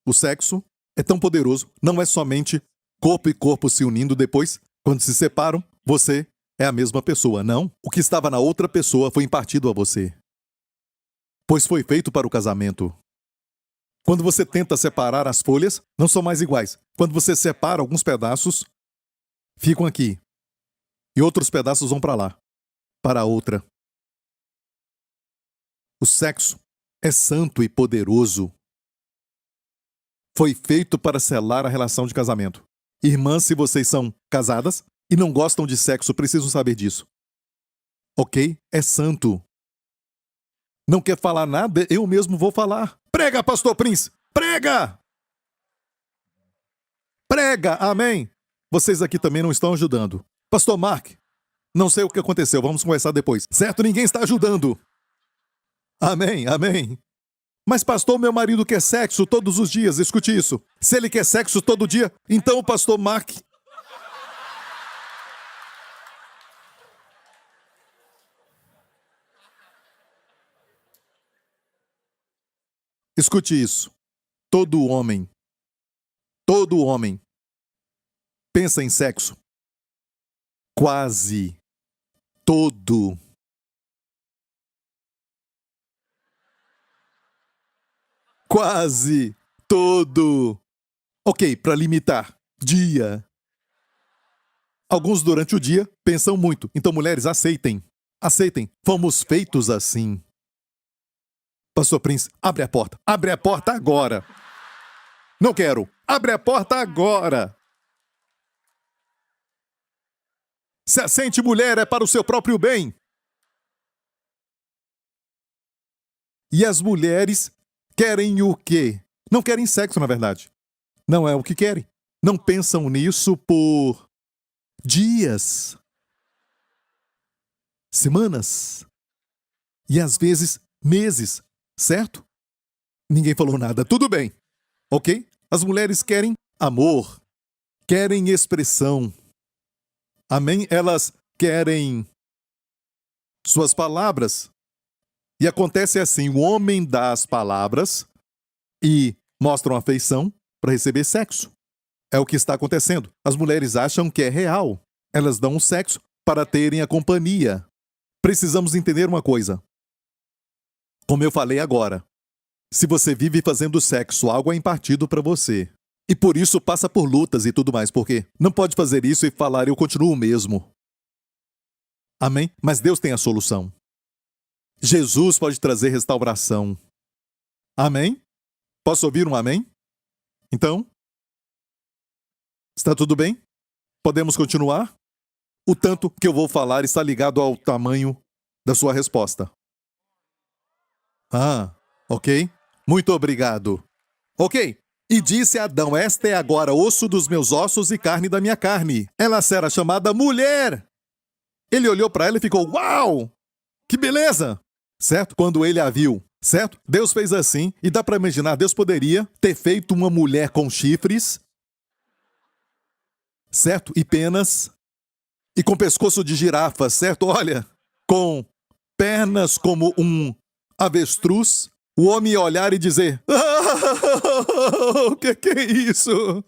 O sexo é tão poderoso, não é somente corpo e corpo se unindo depois, quando se separam, você é a mesma pessoa. Não. O que estava na outra pessoa foi impartido a você. Pois foi feito para o casamento. Quando você tenta separar as folhas, não são mais iguais. Quando você separa alguns pedaços, ficam aqui. E outros pedaços vão para lá, para a outra. O sexo é santo e poderoso. Foi feito para selar a relação de casamento. Irmãs, se vocês são casadas e não gostam de sexo, precisam saber disso. Ok? É santo. Não quer falar nada? Eu mesmo vou falar. Prega, pastor Prince! Prega! Prega! Amém! Vocês aqui também não estão ajudando. Pastor Mark, não sei o que aconteceu, vamos conversar depois. Certo? Ninguém está ajudando. Amém, amém. Mas pastor, meu marido quer sexo todos os dias, escute isso. Se ele quer sexo todo dia, então o pastor Mark... Escute isso. Todo homem pensa em sexo. Quase todo. Quase todo. Ok, para limitar. Dia. Alguns durante o dia pensam muito. Então, mulheres, aceitem. Aceitem. Fomos feitos assim. Pastor Prince, abre a porta. Abre a porta agora. Não quero. Abre a porta agora. Se assente, mulher, é para o seu próprio bem. E as mulheres querem o quê? Não querem sexo, na verdade. Não é o que querem. Não pensam nisso por dias, semanas e às vezes meses, certo? Ninguém falou nada. Tudo bem. Ok? As mulheres querem amor, querem expressão. Amém? Elas querem suas palavras. E acontece assim, o homem dá as palavras e mostram afeição para receber sexo. É o que está acontecendo. As mulheres acham que é real. Elas dão o sexo para terem a companhia. Precisamos entender uma coisa. Como eu falei agora, se você vive fazendo sexo, algo é impartido para você. E por isso passa por lutas e tudo mais, porque não pode fazer isso e falar, eu continuo o mesmo. Amém? Mas Deus tem a solução. Jesus pode trazer restauração. Amém? Posso ouvir um amém? Então? Está tudo bem? Podemos continuar? O tanto que eu vou falar está ligado ao tamanho da sua resposta. Ah, ok. Muito obrigado. Ok. E disse a Adão: esta é agora osso dos meus ossos e carne da minha carne. Ela será chamada mulher. Ele olhou para ela e ficou: uau! Que beleza! Certo? Quando ele a viu, certo? Deus fez assim, e dá para imaginar, Deus poderia ter feito uma mulher com chifres, certo? E penas, e com pescoço de girafa, certo? Olha, com pernas como um avestruz, o homem ia olhar e dizer: o que é isso?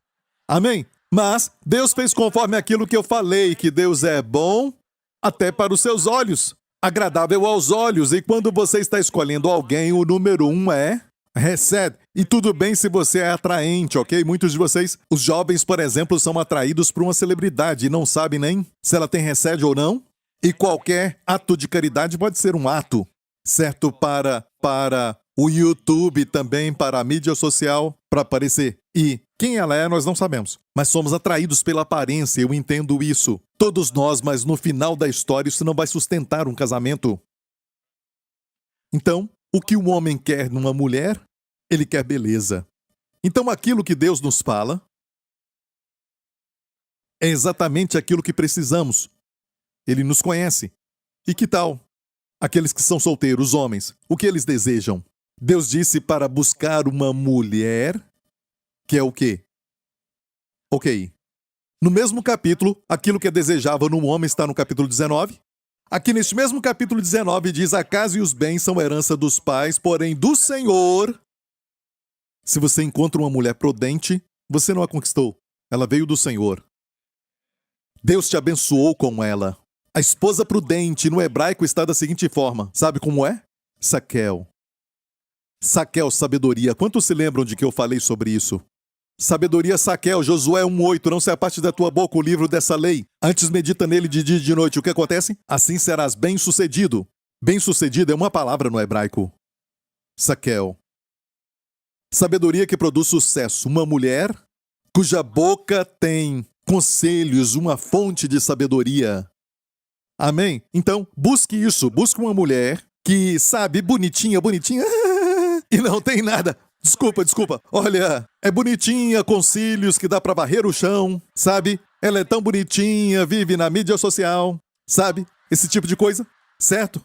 Amém? Mas Deus fez conforme aquilo que eu falei, que Deus é bom até para os seus olhos, agradável aos olhos. E quando você está escolhendo alguém, o número 1 é recebe. E tudo bem se você é atraente, ok? Muitos de vocês, os jovens, por exemplo, são atraídos por uma celebridade e não sabem nem se ela tem recebe ou não. E qualquer ato de caridade pode ser um ato, certo? Para o YouTube também, para a mídia social, para aparecer. E quem ela é, nós não sabemos. Mas somos atraídos pela aparência, eu entendo isso. Todos nós, mas no final da história isso não vai sustentar um casamento. Então, o que um homem quer numa mulher, ele quer beleza. Então aquilo que Deus nos fala é exatamente aquilo que precisamos. Ele nos conhece. E que tal aqueles que são solteiros, os homens, o que eles desejam? Deus disse para buscar uma mulher, que é o quê? Ok. No mesmo capítulo, aquilo que é desejável no homem está no capítulo 19. Aqui neste mesmo capítulo 19 diz: a casa e os bens são herança dos pais, porém do Senhor. Se você encontra uma mulher prudente, você não a conquistou. Ela veio do Senhor. Deus te abençoou com ela. A esposa prudente no hebraico está da seguinte forma. Sabe como é? Saquel. Saquel, sabedoria. Quantos se lembram de que eu falei sobre isso? Sabedoria, Saquel, Josué 1:8. Não se aparte da tua boca o livro dessa lei. Antes medita nele de dia e de noite. O que acontece? Assim serás bem-sucedido. Bem-sucedido é uma palavra no hebraico. Saquel. Sabedoria que produz sucesso. Uma mulher cuja boca tem conselhos, uma fonte de sabedoria. Amém? Então, busque isso. Busque uma mulher que, sabe, bonitinha, e não tem nada. Desculpa. Olha, é bonitinha, com cílios que dá pra varrer o chão, sabe? Ela é tão bonitinha, vive na mídia social, sabe? Esse tipo de coisa, certo?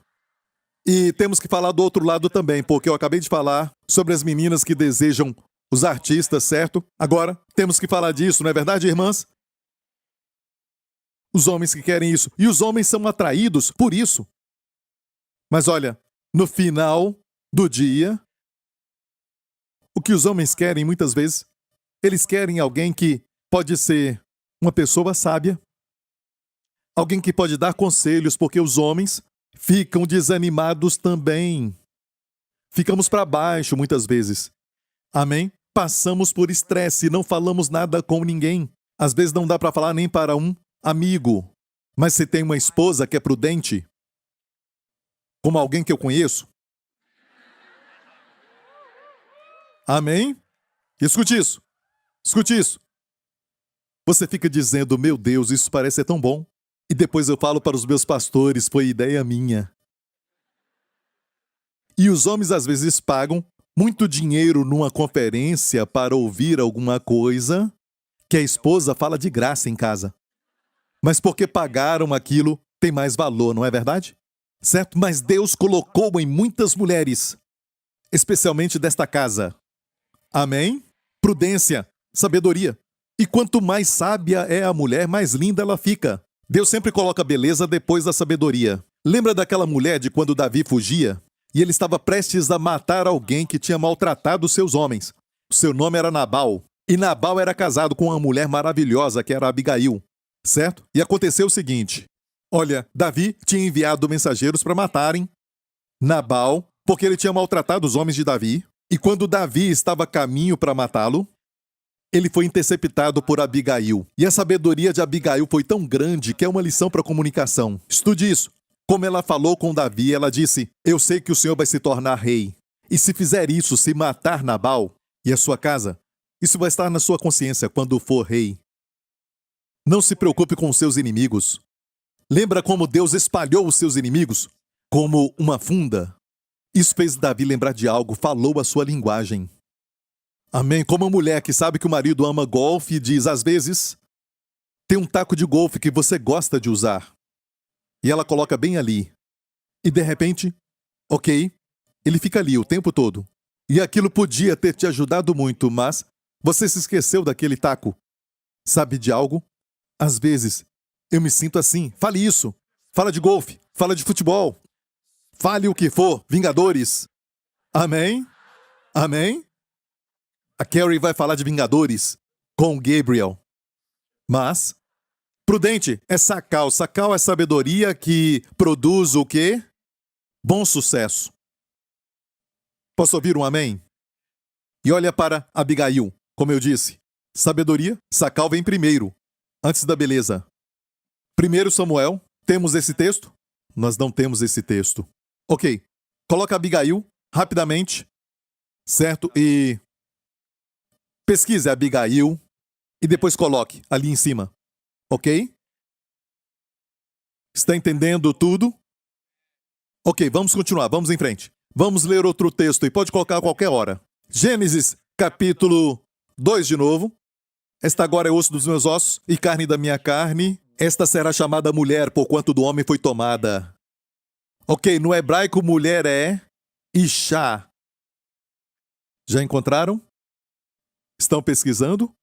E temos que falar do outro lado também, porque eu acabei de falar sobre as meninas que desejam os artistas, certo? Agora, temos que falar disso, não é verdade, irmãs? Os homens que querem isso. E os homens são atraídos por isso. Mas olha, no final do dia, o que os homens querem muitas vezes, eles querem alguém que pode ser uma pessoa sábia, alguém que pode dar conselhos, porque os homens ficam desanimados também. Ficamos para baixo muitas vezes. Amém? Passamos por estresse, não falamos nada com ninguém. Às vezes não dá para falar nem para um amigo. Mas se tem uma esposa que é prudente, como alguém que eu conheço. Amém? Escute isso. Escute isso. Você fica dizendo: meu Deus, isso parece ser tão bom. E depois eu falo para os meus pastores: foi ideia minha. E os homens às vezes pagam muito dinheiro numa conferência para ouvir alguma coisa que a esposa fala de graça em casa. Mas porque pagaram aquilo, tem mais valor, não é verdade? Certo? Mas Deus colocou em muitas mulheres, especialmente desta casa. Amém? Prudência, sabedoria. E quanto mais sábia é a mulher, mais linda ela fica. Deus sempre coloca beleza depois da sabedoria. Lembra daquela mulher de quando Davi fugia? E ele estava prestes a matar alguém que tinha maltratado seus homens. O seu nome era Nabal. E Nabal era casado com uma mulher maravilhosa que era Abigail. Certo? E aconteceu o seguinte. Olha, Davi tinha enviado mensageiros para matarem Nabal, porque ele tinha maltratado os homens de Davi. E quando Davi estava a caminho para matá-lo, ele foi interceptado por Abigail. E a sabedoria de Abigail foi tão grande que é uma lição para a comunicação. Estude isso. Como ela falou com Davi, ela disse: eu sei que o Senhor vai se tornar rei. E se fizer isso, se matar Nabal e a sua casa, isso vai estar na sua consciência quando for rei. Não se preocupe com os seus inimigos. Lembra como Deus espalhou os seus inimigos como uma funda? Isso fez Davi lembrar de algo, falou a sua linguagem. Amém? Como uma mulher que sabe que o marido ama golfe e diz, às vezes, tem um taco de golfe que você gosta de usar. E ela coloca bem ali. E de repente, ok, ele fica ali o tempo todo. E aquilo podia ter te ajudado muito, mas você se esqueceu daquele taco. Sabe de algo? Às vezes, eu me sinto assim. Fale isso. Fala de golfe. Fala de futebol. Fale o que for. Vingadores. Amém? Amém? A Carrie vai falar de Vingadores com o Gabriel. Mas, prudente é sacal. Sacal é sabedoria que produz o quê? Bom sucesso. Posso ouvir um amém? E olha para Abigail, como eu disse. Sabedoria, sacal vem primeiro, antes da beleza. 1 Samuel, temos esse texto? Nós não temos esse texto. Ok, coloca Abigail, rapidamente, certo? E pesquise Abigail e depois coloque ali em cima, ok? Está entendendo tudo? Ok, vamos continuar, vamos em frente. Vamos ler outro texto e pode colocar a qualquer hora. Gênesis, capítulo 2 de novo. Esta agora é osso dos meus ossos e carne da minha carne. Esta será chamada mulher, porquanto do homem foi tomada. Ok, no hebraico mulher é Ishá. Já encontraram? Estão pesquisando?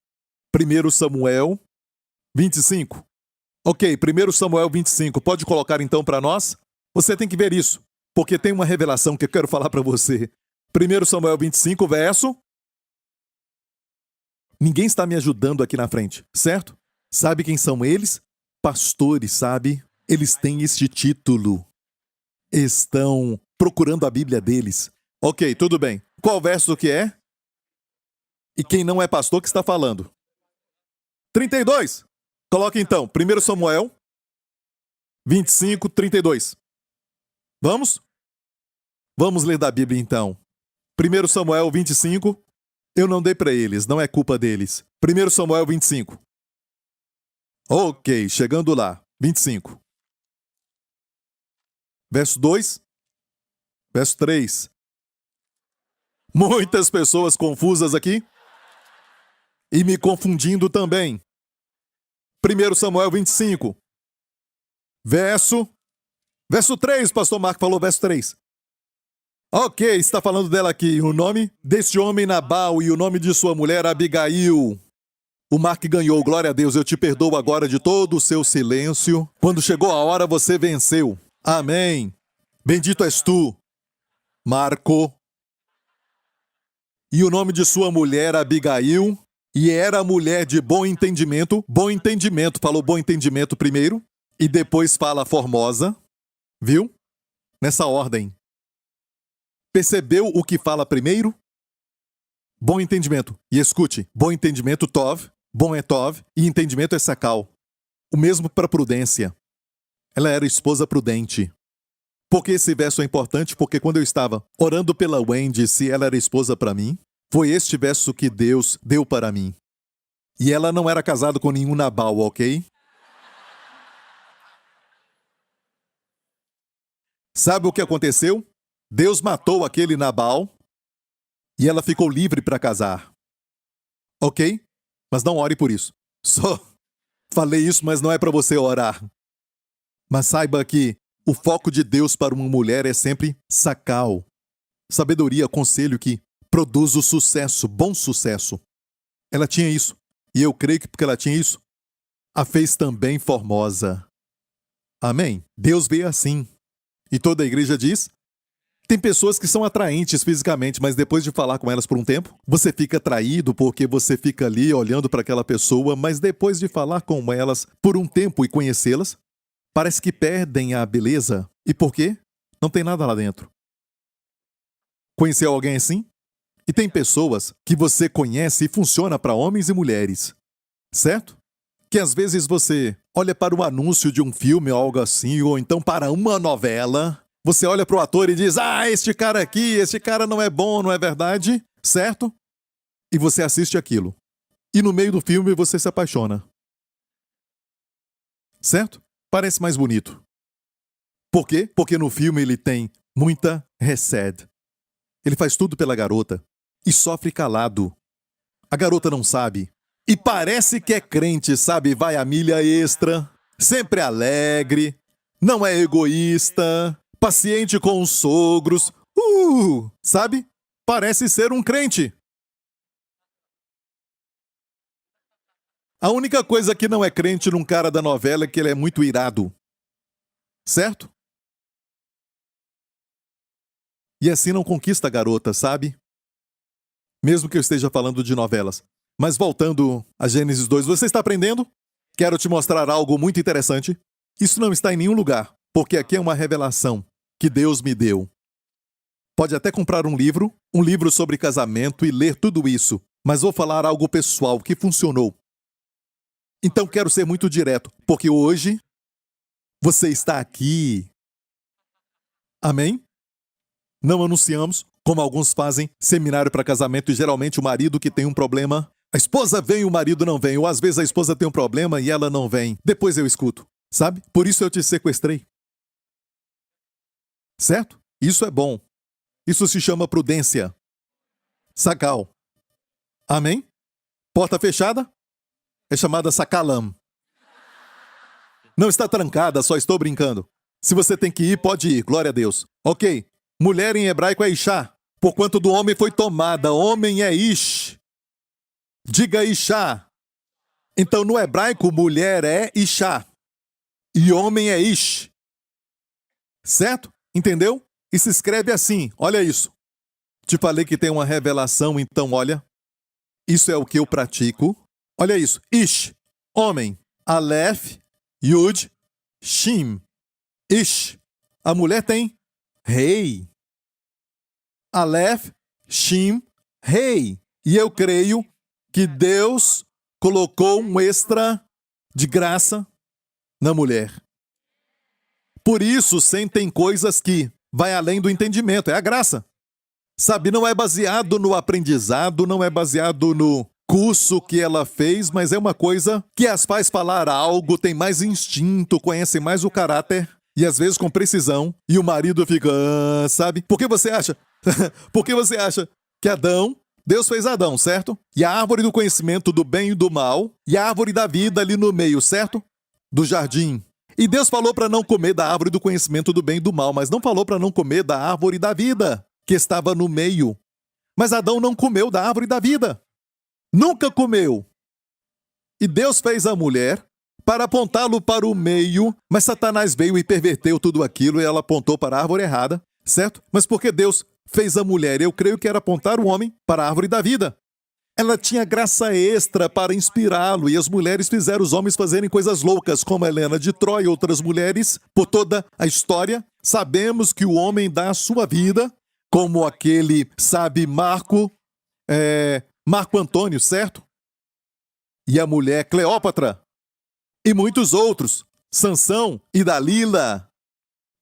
1 Samuel 25. Ok, 1 Samuel 25. Pode colocar então para nós? Você tem que ver isso, porque tem uma revelação que eu quero falar para você. 1 Samuel 25, verso... Ninguém está me ajudando aqui na frente, certo? Sabe quem são eles? Pastores, sabe? Eles têm este título. Estão procurando a Bíblia deles. Ok, tudo bem. Qual verso que é? E quem não é pastor que está falando? 32. Coloque então, 1 Samuel 25, 32. Vamos? Vamos ler da Bíblia então. 1 Samuel 25. Eu não dei para eles, não é culpa deles. 1 Samuel 25. Ok, chegando lá. 25. Verso 2. Verso 3. Muitas pessoas confusas aqui. E me confundindo também. 1 Samuel 25. Verso 3, pastor Marco falou verso 3. Ok, está falando dela aqui. O nome deste homem Nabal e o nome de sua mulher Abigail. O Mark ganhou, glória a Deus. Eu te perdoo agora de todo o seu silêncio. Quando chegou a hora, você venceu. Amém. Bendito és tu, Marco. E o nome de sua mulher Abigail. E era mulher de bom entendimento. Bom entendimento, falou bom entendimento primeiro. E depois fala formosa. Viu? Nessa ordem. Percebeu o que fala primeiro? Bom entendimento. E escute, bom entendimento, Tov. Bom é Tov. E entendimento é Sacal. O mesmo para prudência. Ela era esposa prudente. Por que esse verso é importante? Porque quando eu estava orando pela Wendy, se ela era esposa para mim, foi este verso que Deus deu para mim. E ela não era casada com nenhum Nabal, ok? Sabe o que aconteceu? Deus matou aquele Nabal e ela ficou livre para casar. Ok? Mas não ore por isso. Só falei isso, mas não é para você orar. Mas saiba que o foco de Deus para uma mulher é sempre sacal. Sabedoria, conselho que produz o sucesso, bom sucesso. Ela tinha isso. E eu creio que porque ela tinha isso, a fez também formosa. Amém? Deus vê assim. E toda a igreja diz... Tem pessoas que são atraentes fisicamente, mas depois de falar com elas por um tempo, você fica atraído porque você fica ali olhando para aquela pessoa, mas depois de falar com elas por um tempo e conhecê-las, parece que perdem a beleza. E por quê? Não tem nada lá dentro. Conheceu alguém assim? E tem pessoas que você conhece e funciona para homens e mulheres, certo? Que às vezes você olha para o anúncio de um filme ou algo assim, ou então para uma novela... Você olha para o ator e diz, este cara aqui, este cara não é bom, não é verdade? Certo? E você assiste aquilo. E no meio do filme você se apaixona. Certo? parece mais bonito. Por quê? Porque no filme ele tem muita recede. Ele faz tudo pela garota e sofre calado. A garota não sabe. E parece que é crente, sabe? Vai a milha extra, sempre alegre, não é egoísta, paciente com os sogros. Sabe? Parece ser um crente. A única coisa que não é crente num cara da novela é que ele é muito irado. Certo? E assim não conquista a garota, sabe? Mesmo que eu esteja falando de novelas. Mas voltando a Gênesis 2, você está aprendendo? Quero te mostrar algo muito interessante. Isso não está em nenhum lugar, porque aqui é uma revelação que Deus me deu. Pode até comprar um livro sobre casamento e ler tudo isso, mas vou falar algo pessoal que funcionou. Então quero ser muito direto, porque hoje você está aqui. Amém? Não anunciamos, como alguns fazem, seminário para casamento e geralmente o marido que tem um problema. A esposa vem e o marido não vem, ou às vezes a esposa tem um problema e ela não vem. Depois eu escuto, sabe? Por isso eu te sequestrei. Certo? Isso é bom. Isso se chama prudência. Sacal. Amém? Porta fechada? É chamada sacalam. Não está trancada, só estou brincando. Se você tem que ir, pode ir, glória a Deus. Ok. Mulher em hebraico é Ishá, porquanto do homem foi tomada. Homem é Ish. Diga Ishá. Então no hebraico, mulher é Ishá. E homem é Ish. Certo? Entendeu? E se escreve assim, olha isso. Te falei que tem uma revelação, então olha. Isso é o que eu pratico. Olha isso. Ish, homem. Aleph, Yud, Shim. Ish. A mulher tem rei. Aleph, Shim, rei. E eu creio que Deus colocou um extra de graça na mulher. Por isso, sentem coisas que vai além do entendimento, é a graça. Sabe, não é baseado no aprendizado, não é baseado no curso que ela fez, mas é uma coisa que as faz falar algo, tem mais instinto, conhece mais o caráter, e às vezes com precisão, e o marido fica, sabe? Por que você acha? Por que você acha que Deus fez Adão, certo? E a árvore do conhecimento do bem e do mal, e a árvore da vida ali no meio, certo? Do jardim. E Deus falou para não comer da árvore do conhecimento do bem e do mal, mas não falou para não comer da árvore da vida, que estava no meio. Mas Adão não comeu da árvore da vida. Nunca comeu. E Deus fez a mulher para apontá-lo para o meio, mas Satanás veio e perverteu tudo aquilo e ela apontou para a árvore errada, certo? Mas porque Deus fez a mulher, eu creio que era apontar o homem para a árvore da vida. Ela tinha graça extra para inspirá-lo e as mulheres fizeram os homens fazerem coisas loucas, como Helena de Troia e outras mulheres. Por toda a história, sabemos que o homem dá a sua vida, como aquele, sabe, Marco Antônio, certo? E a mulher Cleópatra. E muitos outros. Sansão e Dalila.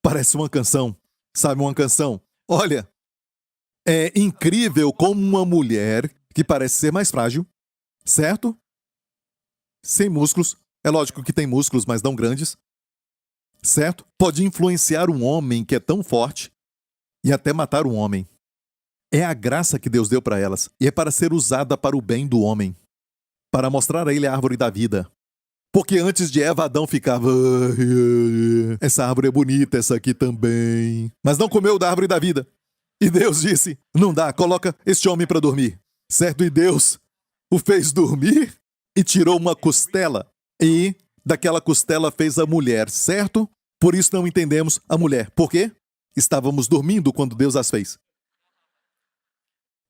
Parece uma canção, sabe, uma canção. Olha, é incrível como uma mulher que parece ser mais frágil, certo? Sem músculos. É lógico que tem músculos, mas não grandes. Certo? Pode influenciar um homem que é tão forte e até matar um homem. É a graça que Deus deu para elas. E é para ser usada para o bem do homem. Para mostrar a ele a árvore da vida. Porque antes de Eva, Adão ficava... Essa árvore é bonita, essa aqui também. Mas não comeu da árvore da vida. E Deus disse, não dá, coloca este homem para dormir. Certo? E Deus o fez dormir e tirou uma costela. E daquela costela fez a mulher, certo? Por isso não entendemos a mulher. Por quê? Estávamos dormindo quando Deus as fez.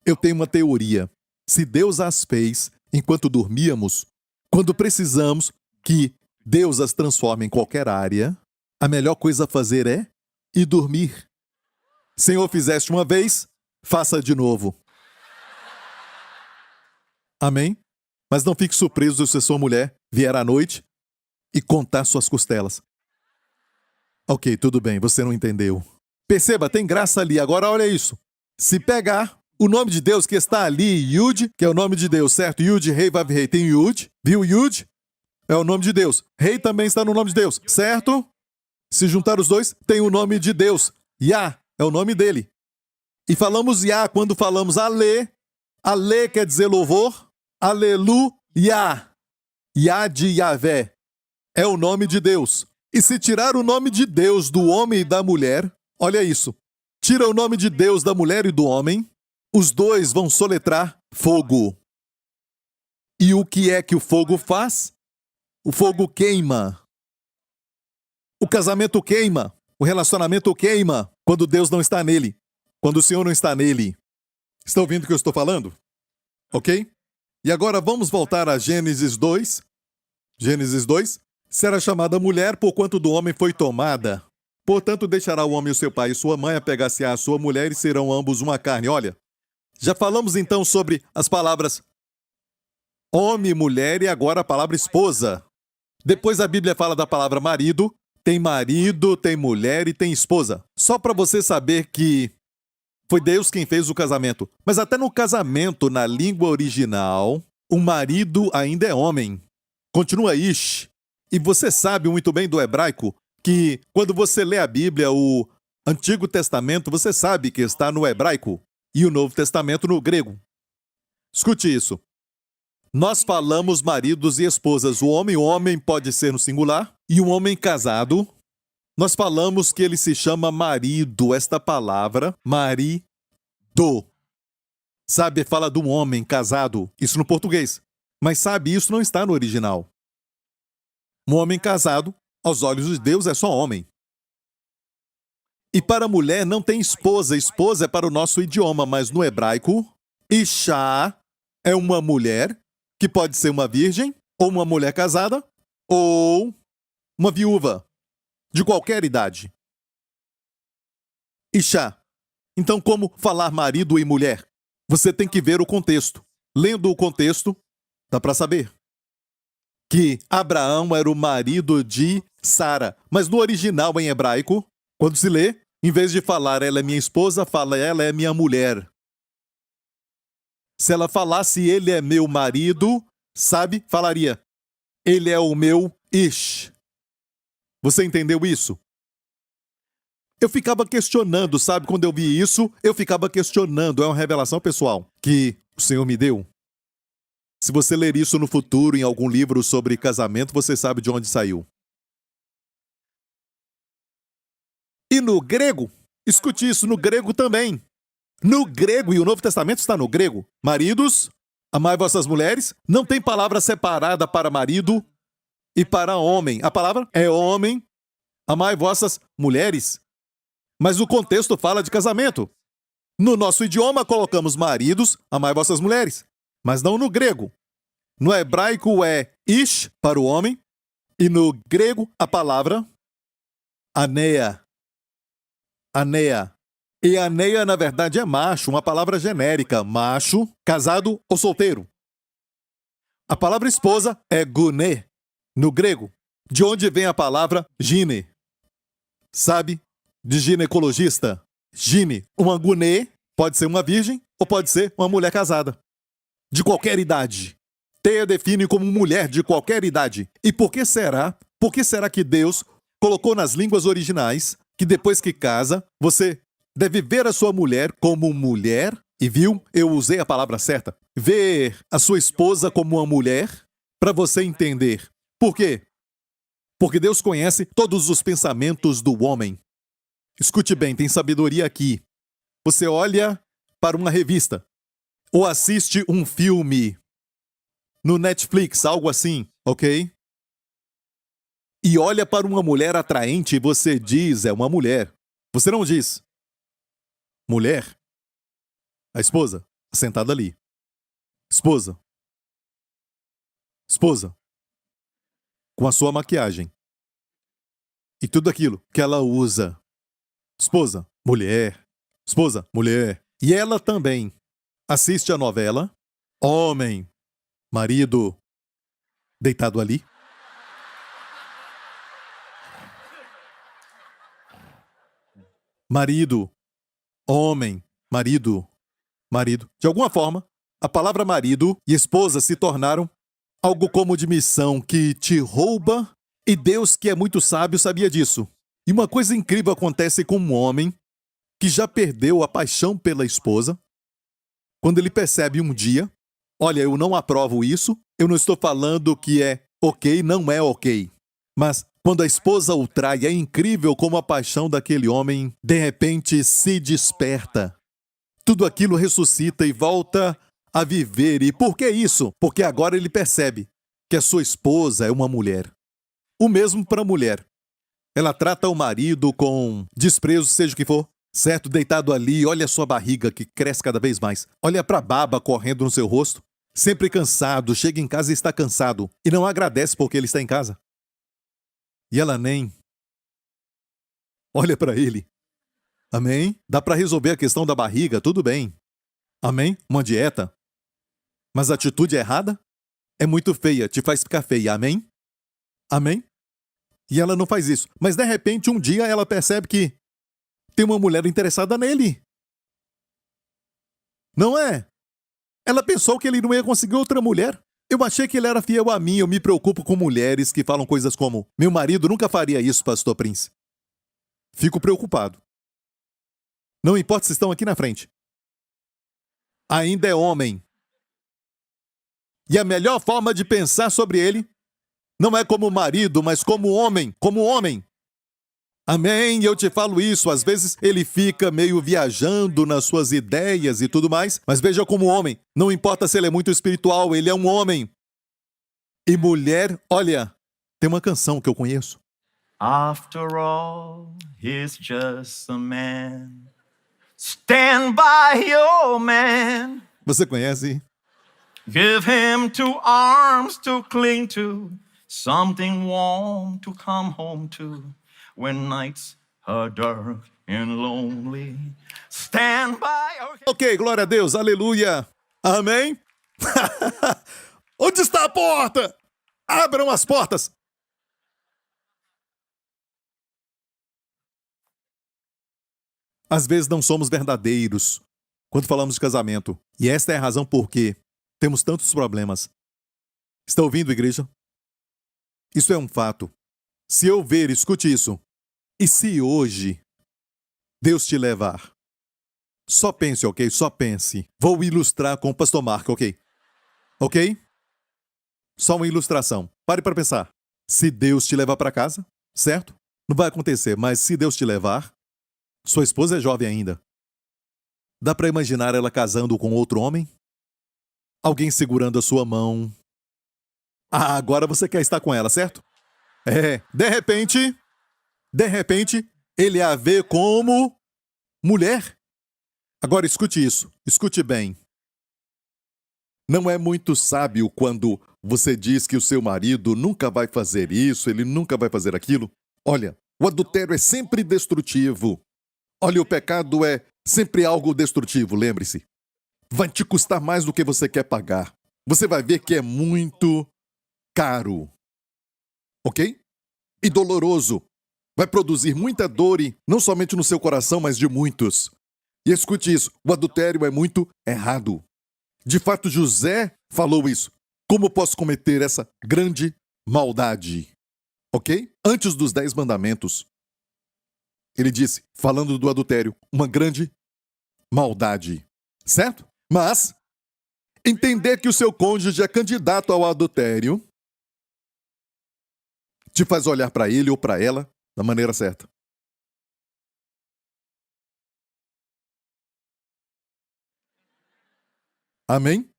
Eu tenho uma teoria. Se Deus as fez enquanto dormíamos, quando precisamos que Deus as transforme em qualquer área, a melhor coisa a fazer é ir dormir. Senhor, fizeste uma vez, faça de novo. Amém? Mas não fique surpreso se sua mulher vier à noite e contar suas costelas. Ok, tudo bem, você não entendeu. Perceba, tem graça ali. Agora olha isso. Se pegar o nome de Deus que está ali, Yud, que é o nome de Deus, certo? Yud, Rei, Vav, Rei, tem Yud. Viu Yud? é o nome de Deus. Rei também está no nome de Deus, certo? Se juntar os dois, tem o nome de Deus. Yah é o nome dele. E falamos Yah quando falamos Ale. Ale quer dizer louvor. Aleluia. Yah de Yahvé é o nome de Deus. E se tirar o nome de Deus do homem e da mulher, olha isso. Tira o nome de Deus da mulher e do homem, os dois vão soletrar fogo. E o que é que o fogo faz? O fogo queima. O casamento queima. O relacionamento queima quando Deus não está nele. Quando o Senhor não está nele. Está ouvindo o que eu estou falando? Ok? E agora vamos voltar a Gênesis 2. Gênesis 2. Será chamada mulher porquanto do homem foi tomada. Portanto, deixará o homem o seu pai e sua mãe, apegar-se-á à sua mulher e serão ambos uma carne. Olha, já falamos então sobre as palavras homem e mulher e agora a palavra esposa. Depois a Bíblia fala da palavra marido, tem mulher e tem esposa. Só para você saber que foi Deus quem fez o casamento. Mas até no casamento, na língua original, o marido ainda é homem. Continua Ish. E você sabe muito bem do hebraico que quando você lê a Bíblia, o Antigo Testamento, você sabe que está no hebraico e o Novo Testamento no grego. Escute isso. Nós falamos maridos e esposas. O homem pode ser no singular e um homem casado. Nós falamos que ele se chama marido. Esta palavra, marido. Sabe, fala de um homem casado. Isso no português. Mas sabe, isso não está no original. Um homem casado, aos olhos de Deus, é só homem. E para a mulher não tem esposa. Esposa é para o nosso idioma, mas no hebraico, Isha é uma mulher que pode ser uma virgem, ou uma mulher casada, ou uma viúva, de qualquer idade. Isha. Então, como falar marido e mulher? Você tem que ver o contexto. Lendo o contexto, dá para saber que Abraão era o marido de Sara. Mas no original, em hebraico, quando se lê, em vez de falar ela é minha esposa, fala ela é minha mulher. Se ela falasse ele é meu marido, sabe, falaria ele é o meu Ish. Você entendeu isso? Eu ficava questionando, sabe, quando eu vi isso, eu ficava questionando. É uma revelação pessoal que o Senhor me deu. Se você ler isso no futuro, em algum livro sobre casamento, você sabe de onde saiu. E no grego, escute isso, no grego também. No grego, e o Novo Testamento está no grego. Maridos, amai vossas mulheres. Não tem palavra separada para marido e para homem. A palavra é homem, amai vossas mulheres. Mas o contexto fala de casamento. No nosso idioma, colocamos maridos, amai vossas mulheres. Mas não no grego. No hebraico é ish para o homem e no grego a palavra aneia. Aneia. E aneia, na verdade, é macho, uma palavra genérica. Macho, casado ou solteiro. A palavra esposa é guné, no grego, de onde vem a palavra gine. Sabe? De ginecologista. Gine, uma guné, pode ser uma virgem ou pode ser uma mulher casada. De qualquer idade. Teia define como mulher de qualquer idade. E por que será? Por que será que Deus colocou nas línguas originais que depois que casa, você deve ver a sua mulher como mulher? E viu? Eu usei a palavra certa. Ver a sua esposa como uma mulher para você entender. Por quê? Porque Deus conhece todos os pensamentos do homem. Escute bem, tem sabedoria aqui. Você olha para uma revista ou assiste um filme no Netflix, algo assim, ok? E olha para uma mulher atraente e você diz, é uma mulher. Você não diz, mulher? A esposa, sentada ali. Esposa. Esposa. Com a sua maquiagem. E tudo aquilo que ela usa. Esposa, mulher. Esposa, mulher. E ela também assiste a novela. Homem, marido, deitado ali. Marido, homem, marido, marido. De alguma forma, a palavra marido e esposa se tornaram Algo como de missão que te rouba, e Deus, que é muito sábio, sabia disso. E uma coisa incrível acontece com um homem que já perdeu a paixão pela esposa, quando ele percebe um dia, olha, eu não aprovo isso, eu não estou falando que é ok, não é ok. Mas quando a esposa o trai, é incrível como a paixão daquele homem, de repente, se desperta. Tudo aquilo ressuscita e volta a viver. E por que isso? Porque agora ele percebe que a sua esposa é uma mulher. O mesmo para a mulher. Ela trata o marido com desprezo, seja o que for. Certo? Deitado ali, olha a sua barriga que cresce cada vez mais. Olha para a baba correndo no seu rosto. Sempre cansado, chega em casa e está cansado. E não agradece porque ele está em casa. E ela nem olha para ele. Amém? Dá para resolver a questão da barriga, tudo bem. Amém? Uma dieta. Mas a atitude errada é muito feia, te faz ficar feia. Amém? Amém? E ela não faz isso. Mas de repente, um dia ela percebe que tem uma mulher interessada nele. Não é? Ela pensou que ele não ia conseguir outra mulher. Eu achei que ele era fiel a mim. Eu me preocupo com mulheres que falam coisas como: meu marido nunca faria isso, pastor Prince. Fico preocupado. Não importa se estão aqui na frente. Ainda é homem. E a melhor forma de pensar sobre ele não é como marido, mas como homem. Como homem. Amém? Eu te falo isso. Às vezes ele fica meio viajando nas suas ideias e tudo mais, mas veja como homem. Não importa se ele é muito espiritual, ele é um homem. E mulher, olha, tem uma canção que eu conheço. After all, he's just a man. Stand by your man. Você conhece? Give him two arms to cling to, something warm to come home to. When nights are dark and lonely, stand by. Ok, glória a Deus, aleluia. Amém? Onde está a porta? Abram as portas. Às vezes não somos verdadeiros quando falamos de casamento. E esta é a razão por que temos tantos problemas. Está ouvindo, igreja? Isso é um fato. Se eu ver, escute isso. E se hoje Deus te levar? Só pense, ok? Só pense. Vou ilustrar com o pastor Marco, ok? Ok? Só uma ilustração. Pare para pensar. Se Deus te levar para casa, certo? Não vai acontecer, mas se Deus te levar, sua esposa é jovem ainda. Dá para imaginar ela casando com outro homem? Alguém segurando a sua mão. Ah, agora você quer estar com ela, certo? É, de repente, ele a vê como mulher. Agora escute isso, escute bem. Não é muito sábio quando você diz que o seu marido nunca vai fazer isso, ele nunca vai fazer aquilo. Olha, o adultério é sempre destrutivo. Olha, o pecado é sempre algo destrutivo, lembre-se. Vai te custar mais do que você quer pagar. Você vai ver que é muito caro. Ok? E doloroso. Vai produzir muita dor e não somente no seu coração, mas de muitos. E escute isso, o adultério é muito errado. De fato, José falou isso. Como posso cometer essa grande maldade? Ok? Antes dos 10 mandamentos, ele disse, falando do adultério, uma grande maldade. Certo? Mas, entender que o seu cônjuge é candidato ao adultério te faz olhar para ele ou para ela da maneira certa. Amém?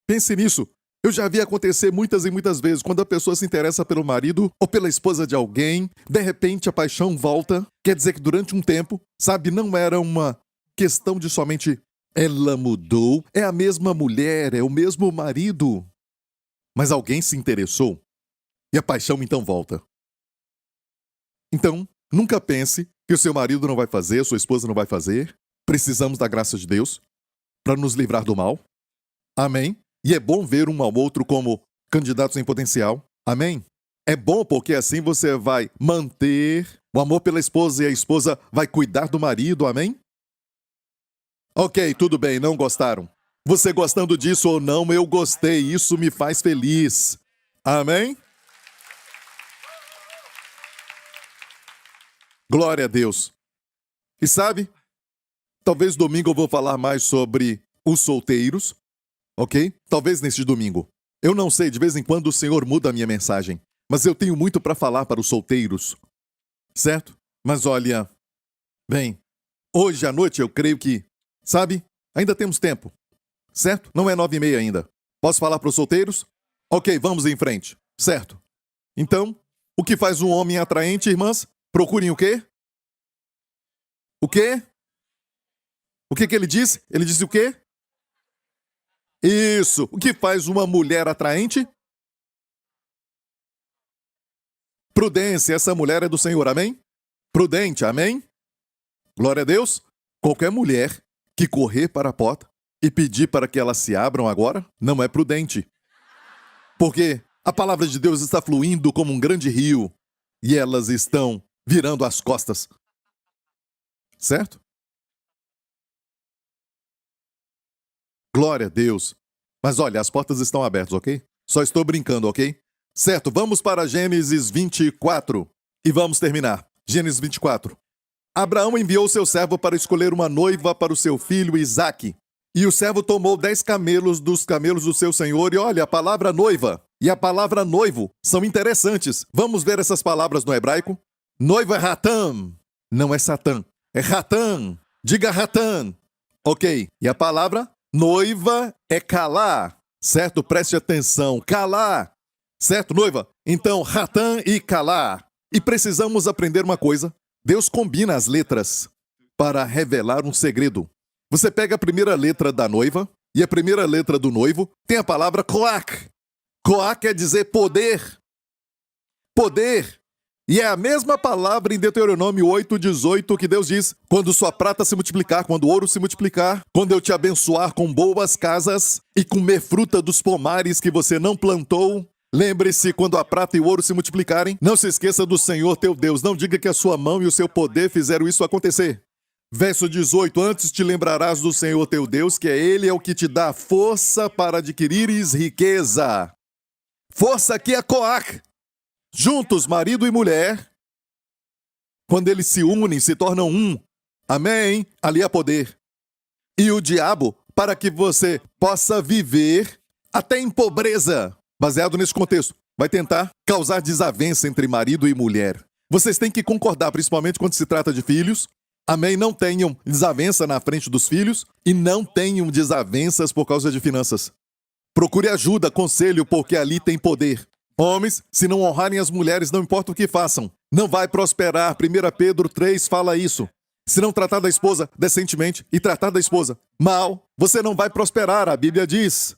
Pense nisso. Eu já vi acontecer muitas e muitas vezes quando a pessoa se interessa pelo marido ou pela esposa de alguém, de repente a paixão volta. Quer dizer que durante um tempo, sabe, não era uma questão de somente ela mudou, é a mesma mulher, é o mesmo marido. Mas alguém se interessou e a paixão então volta. Então, nunca pense que o seu marido não vai fazer, sua esposa não vai fazer. Precisamos da graça de Deus para nos livrar do mal. Amém? E é bom ver um ao outro como candidatos em potencial. Amém? É bom porque assim você vai manter o amor pela esposa e a esposa vai cuidar do marido. Amém? Ok, tudo bem, não gostaram. Você gostando disso ou não, eu gostei. Isso me faz feliz. Amém? Glória a Deus. E sabe, talvez domingo eu vou falar mais sobre os solteiros, ok? Talvez neste domingo. Eu não sei, de vez em quando o Senhor muda a minha mensagem, mas eu tenho muito para falar para os solteiros, certo? Mas olha, bem, hoje à noite eu creio que, sabe, ainda temos tempo, certo? Não é 9h30 ainda. Posso falar para os solteiros? Ok, vamos em frente, certo? Então, o que faz um homem atraente, irmãs? Procurem o quê? O quê? O que ele disse? Ele disse o quê? Isso. O que faz uma mulher atraente? Prudência. Essa mulher é do Senhor, amém? Prudente, amém? Glória a Deus. Qualquer mulher que correr para a porta e pedir para que elas se abram agora, não é prudente. Porque a palavra de Deus está fluindo como um grande rio e elas estão virando as costas. Certo? Glória a Deus. Mas olha, as portas estão abertas, ok? Só estou brincando, ok? Certo, vamos para Gênesis 24 e vamos terminar. Gênesis 24. Abraão enviou seu servo para escolher uma noiva para o seu filho Isaque. E o servo tomou 10 camelos dos camelos do seu senhor. E olha, a palavra noiva e a palavra noivo são interessantes. Vamos ver essas palavras no hebraico? Noiva é Ratam. Não é Satã. É Ratam. Diga Ratam. Ok. E a palavra noiva é Calá. Certo? Preste atenção. Calá. Certo, noiva? Então, Ratam e Calá. E precisamos aprender uma coisa. Deus combina as letras para revelar um segredo. Você pega a primeira letra da noiva e a primeira letra do noivo tem a palavra Coac. Coac quer dizer poder. Poder. E é a mesma palavra em Deuteronômio 8:18 que Deus diz: quando sua prata se multiplicar, quando o ouro se multiplicar, quando eu te abençoar com boas casas e comer fruta dos pomares que você não plantou. Lembre-se, quando a prata e o ouro se multiplicarem, não se esqueça do Senhor teu Deus. Não diga que a sua mão e o seu poder fizeram isso acontecer. Verso 18, antes te lembrarás do Senhor teu Deus, que Ele é o que te dá força para adquirires riqueza. Força aqui é Coac. Juntos, marido e mulher, quando eles se unem, se tornam um. Amém? Ali há poder. E o diabo, para que você possa viver até em pobreza, baseado nesse contexto, vai tentar causar desavença entre marido e mulher. Vocês têm que concordar, principalmente quando se trata de filhos. Amém? Não tenham desavença na frente dos filhos e não tenham desavenças por causa de finanças. Procure ajuda, conselho, porque ali tem poder. Homens, se não honrarem as mulheres, não importa o que façam, não vai prosperar. 1 Pedro 3 fala isso. Se não tratar da esposa decentemente e tratar da esposa mal, você não vai prosperar, a Bíblia diz.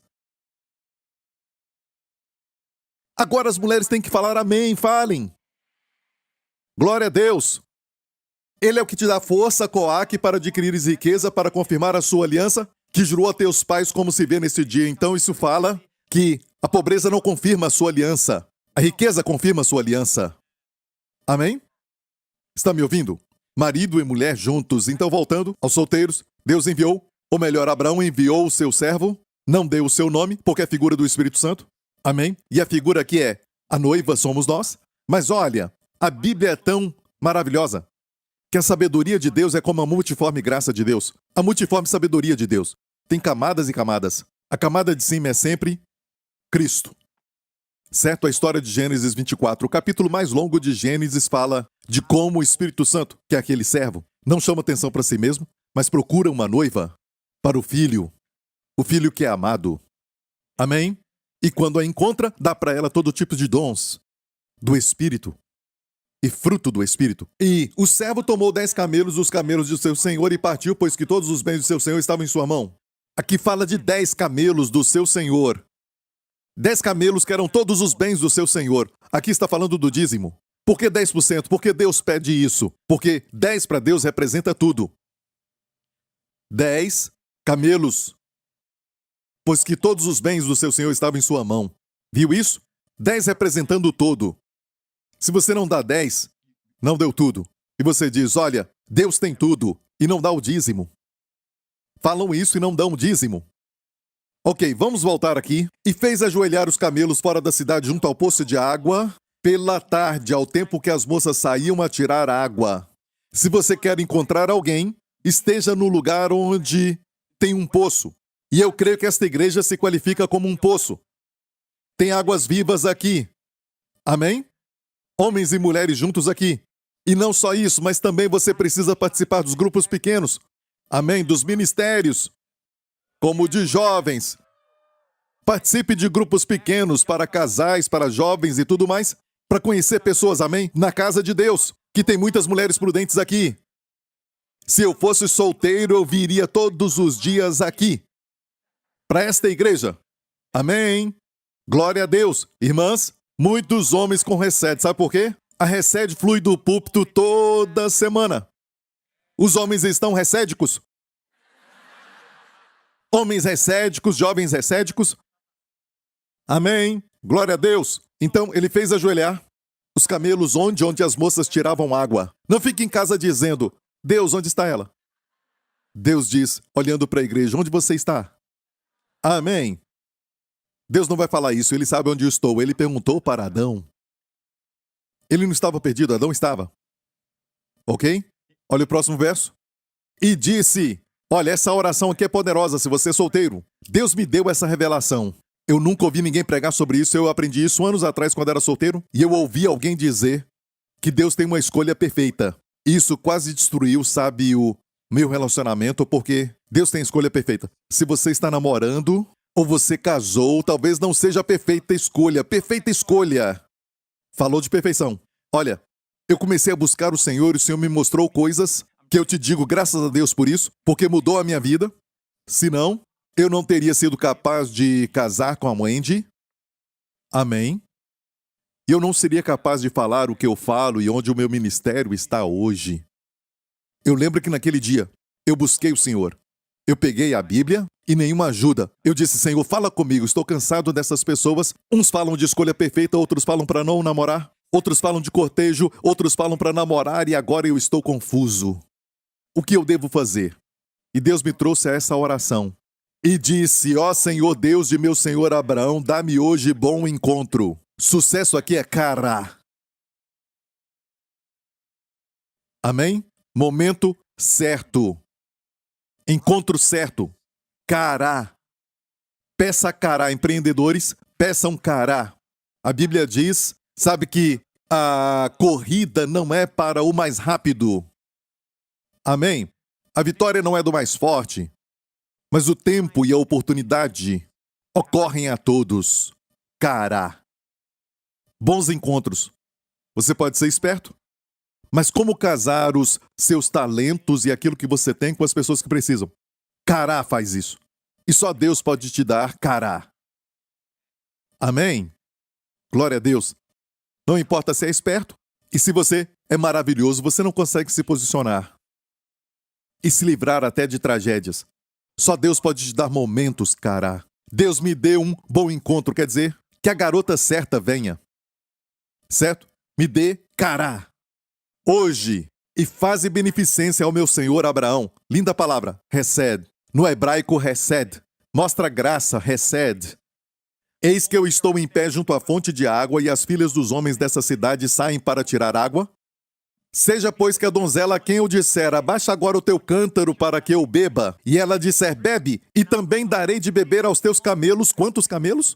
Agora as mulheres têm que falar amém, falem. Glória a Deus. Ele é o que te dá força, Coac, para adquirires riqueza, para confirmar a sua aliança, que jurou a teus pais como se vê nesse dia. Então isso fala que a pobreza não confirma a sua aliança. A riqueza confirma a sua aliança. Amém? Está me ouvindo? Marido e mulher juntos. Então, voltando aos solteiros, Deus enviou, ou melhor, Abraão enviou o seu servo, não deu o seu nome, porque é figura do Espírito Santo. Amém? E a figura aqui é a noiva somos nós. Mas olha, a Bíblia é tão maravilhosa que a sabedoria de Deus é como a multiforme graça de Deus. A multiforme sabedoria de Deus tem camadas e camadas. A camada de cima é sempre Cristo. Certo? A história de Gênesis 24, o capítulo mais longo de Gênesis fala de como o Espírito Santo, que é aquele servo, não chama atenção para si mesmo, mas procura uma noiva para o filho que é amado. Amém? E quando a encontra, dá para ela todo tipo de dons do Espírito e fruto do Espírito. E o servo tomou 10 camelos dos camelos de seu senhor e partiu, pois que todos os bens do seu senhor estavam em sua mão. Aqui fala de 10 camelos do seu senhor. 10 camelos que eram todos os bens do seu senhor. Aqui está falando do dízimo. Por que 10%? Por que Deus pede isso? Porque 10 para Deus representa tudo. 10 camelos. Pois que todos os bens do seu senhor estavam em sua mão. Viu isso? 10 representando o todo. Se você não dá 10, não deu tudo. E você diz, olha, Deus tem tudo e não dá o dízimo. Falam isso e não dão o dízimo. Ok, vamos voltar aqui. E fez ajoelhar os camelos fora da cidade junto ao poço de água, pela tarde, ao tempo que as moças saíam a tirar água. Se você quer encontrar alguém, esteja no lugar onde tem um poço. E eu creio que esta igreja se qualifica como um poço. Tem águas vivas aqui. Amém? Homens e mulheres juntos aqui. E não só isso, mas também você precisa participar dos grupos pequenos. Amém? Dos ministérios, como de jovens. Participe de grupos pequenos para casais, para jovens e tudo mais, para conhecer pessoas, amém? Na casa de Deus, que tem muitas mulheres prudentes aqui. Se eu fosse solteiro, eu viria todos os dias aqui, para esta igreja. Amém? Glória a Deus. Irmãs, muitos homens com resede. Sabe por quê? A resede flui do púlpito toda semana. Os homens estão ressédicos? Homens ressédicos, jovens ressédicos? Amém. Glória a Deus. Então, ele fez ajoelhar os camelos onde as moças tiravam água. Não fique em casa dizendo, Deus, onde está ela? Deus diz, olhando para a igreja, onde você está? Amém. Deus não vai falar isso, ele sabe onde eu estou. Ele perguntou para Adão. Ele não estava perdido, Adão estava. Ok? Olha o próximo verso. E disse, olha, essa oração aqui é poderosa se você é solteiro. Deus me deu essa revelação. Eu nunca ouvi ninguém pregar sobre isso, eu aprendi isso anos atrás quando era solteiro. E eu ouvi alguém dizer que Deus tem uma escolha perfeita. Isso quase destruiu, sabe, o meu relacionamento, porque Deus tem escolha perfeita. Se você está namorando ou você casou, talvez não seja a perfeita escolha. Perfeita escolha. Falou de perfeição. Olha, eu comecei a buscar o Senhor e o Senhor me mostrou coisas que eu te digo graças a Deus por isso, porque mudou a minha vida. Senão, eu não teria sido capaz de casar com a Wendy. Amém. E eu não seria capaz de falar o que eu falo e onde o meu ministério está hoje. Eu lembro que naquele dia, eu busquei o Senhor. Eu peguei a Bíblia e nenhuma ajuda. Eu disse, Senhor, fala comigo, estou cansado dessas pessoas. Uns falam de escolha perfeita, outros falam para não namorar. Outros falam de cortejo, outros falam para namorar e agora eu estou confuso. O que eu devo fazer? E Deus me trouxe a essa oração. E disse, ó Senhor Deus de meu senhor Abraão, dá-me hoje bom encontro. Sucesso aqui é cara. Amém? Momento certo. Encontro certo. Cará. Peça cará, empreendedores, peçam cará. A Bíblia diz, sabe que a corrida não é para o mais rápido. Amém? A vitória não é do mais forte, mas o tempo e a oportunidade ocorrem a todos. Cará. Bons encontros. Você pode ser esperto, mas como casar os seus talentos e aquilo que você tem com as pessoas que precisam? Cará faz isso. E só Deus pode te dar cará. Amém? Glória a Deus. Não importa se é esperto, e se você é maravilhoso, você não consegue se posicionar e se livrar até de tragédias. Só Deus pode te dar momentos, cará. Deus me deu um bom encontro, quer dizer, que a garota certa venha. Certo? Me dê cará. Hoje, e faze beneficência ao meu senhor Abraão. Linda palavra, hesed. No hebraico, hesed. Mostra graça, hesed. Eis que eu estou em pé junto à fonte de água e as filhas dos homens dessa cidade saem para tirar água. Seja, pois, que a donzela a quem eu disser, abaixa agora o teu cântaro para que eu beba, e ela disser, bebe, e também darei de beber aos teus camelos. Quantos camelos?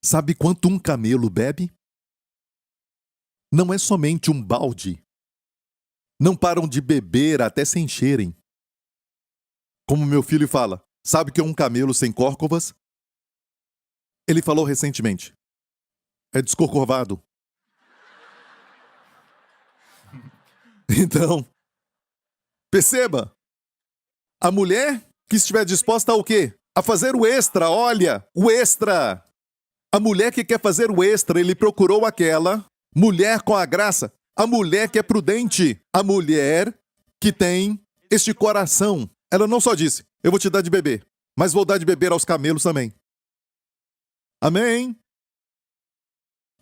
Sabe quanto um camelo bebe? Não é somente um balde. Não param de beber até se encherem. Como meu filho fala, sabe o que é um camelo sem córcovas? Ele falou recentemente. É descorcovado. Então, perceba, a mulher que estiver disposta a o quê? A fazer o extra, olha, o extra. A mulher que quer fazer o extra, ele procurou aquela mulher com a graça, a mulher que é prudente, a mulher que tem este coração. Ela não só disse, eu vou te dar de beber, mas vou dar de beber aos camelos também. Amém?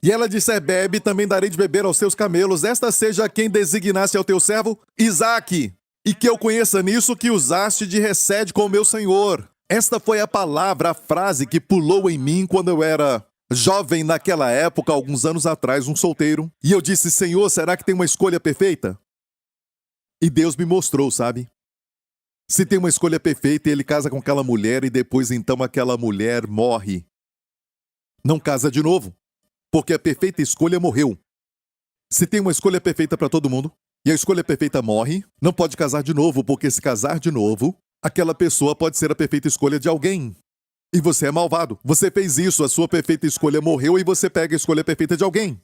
E ela disse, bebe, também darei de beber aos teus camelos. Esta seja quem designasse ao teu servo Isaque, e que eu conheça nisso que usaste de resede com o meu senhor. Esta foi a palavra, a frase que pulou em mim quando eu era jovem naquela época, alguns anos atrás, um solteiro. E eu disse, Senhor, será que tem uma escolha perfeita? E Deus me mostrou, sabe? Se tem uma escolha perfeita, ele casa com aquela mulher e depois então aquela mulher morre. Não casa de novo, porque a perfeita escolha morreu. Se tem uma escolha perfeita para todo mundo, e a escolha perfeita morre, não pode casar de novo, porque se casar de novo, aquela pessoa pode ser a perfeita escolha de alguém. E você é malvado. Você fez isso, a sua perfeita escolha morreu e você pega a escolha perfeita de alguém.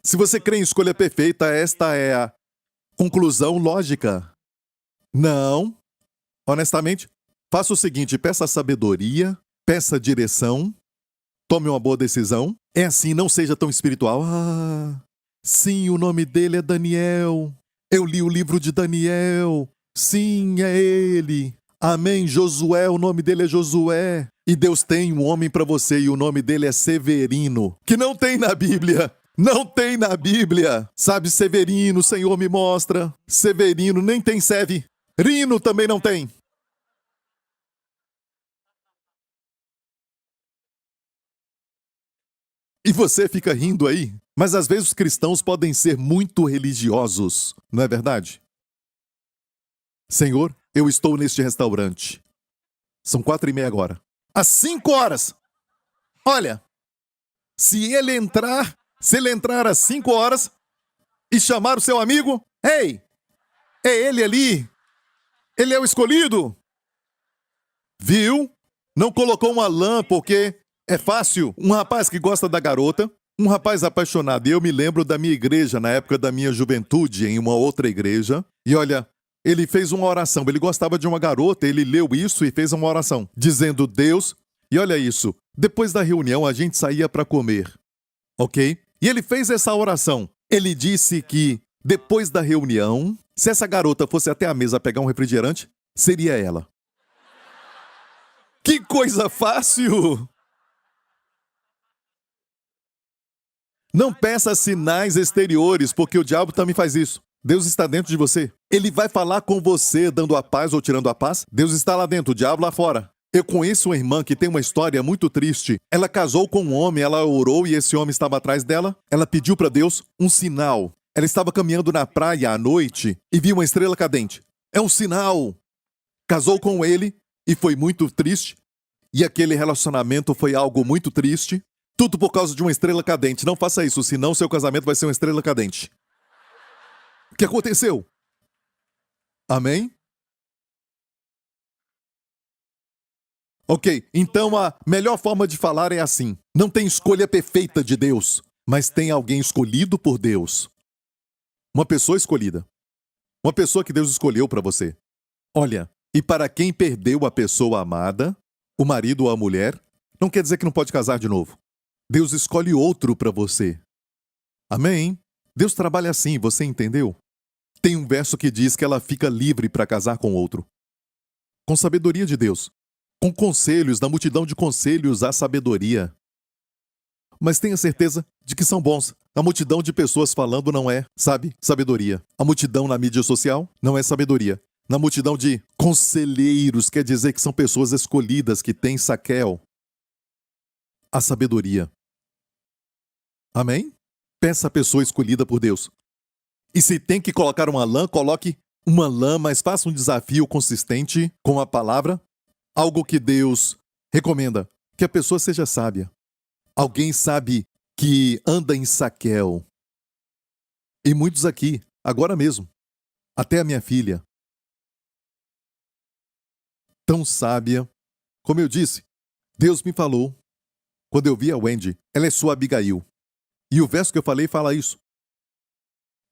Se você crê em escolha perfeita, esta é a conclusão lógica. Não. Honestamente, faça o seguinte, peça sabedoria, peça direção, tome uma boa decisão. É assim, não seja tão espiritual. Sim, o nome dele é Daniel. Eu li o livro de Daniel. Sim, é ele. Amém, Josué, o nome dele é Josué. E Deus tem um homem para você e o nome dele é Severino, que não tem na Bíblia. Não tem na Bíblia. Sabe, Severino, o Senhor me mostra. Severino, nem tem Seve. Rino também não tem. E você fica rindo aí? Mas às vezes os cristãos podem ser muito religiosos, não é verdade? Senhor, eu estou neste restaurante. São 4:30 agora. Às 5 horas. Olha, se ele entrar às 5 horas e chamar o seu amigo, ei, é ele ali. Ele é o escolhido. Viu? Não colocou uma lã porque é fácil. Um rapaz que gosta da garota, um rapaz apaixonado. E eu me lembro da minha igreja, na época da minha juventude, em uma outra igreja. E olha, ele fez uma oração. Ele gostava de uma garota, ele leu isso e fez uma oração, dizendo, Deus, e olha isso, depois da reunião a gente saía para comer, ok? E ele fez essa oração. Ele disse que depois da reunião, se essa garota fosse até a mesa pegar um refrigerante, seria ela. Que coisa fácil! Não peça sinais exteriores, porque o diabo também faz isso. Deus está dentro de você. Ele vai falar com você, dando a paz ou tirando a paz. Deus está lá dentro, o diabo lá fora. Eu conheço uma irmã que tem uma história muito triste. Ela casou com um homem, ela orou e esse homem estava atrás dela. Ela pediu para Deus um sinal. Ela estava caminhando na praia à noite e viu uma estrela cadente. É um sinal. Casou com ele e foi muito triste. E aquele relacionamento foi algo muito triste. Tudo por causa de uma estrela cadente. Não faça isso, senão seu casamento vai ser uma estrela cadente. O que aconteceu? Amém? Ok, então a melhor forma de falar é assim. Não tem escolha perfeita de Deus, mas tem alguém escolhido por Deus. Uma pessoa escolhida. Uma pessoa que Deus escolheu para você. Olha, e para quem perdeu a pessoa amada, o marido ou a mulher, não quer dizer que não pode casar de novo. Deus escolhe outro para você. Amém? Deus trabalha assim, você entendeu? Tem um verso que diz que ela fica livre para casar com outro. Com sabedoria de Deus. Com conselhos, na multidão de conselhos há sabedoria. Mas tenha certeza de que são bons. A multidão de pessoas falando não é, sabe, sabedoria. A multidão na mídia social não é sabedoria. Na multidão de conselheiros quer dizer que são pessoas escolhidas, que têm saquel. A sabedoria. Amém? Peça a pessoa escolhida por Deus. E se tem que colocar uma lã, coloque uma lã, mas faça um desafio consistente com a palavra. Algo que Deus recomenda, que a pessoa seja sábia. Alguém sabe que anda em saquel. E muitos aqui, agora mesmo, até a minha filha, tão sábia. Como eu disse, Deus me falou, quando eu vi a Wendy, ela é sua Abigail. E o verso que eu falei fala isso.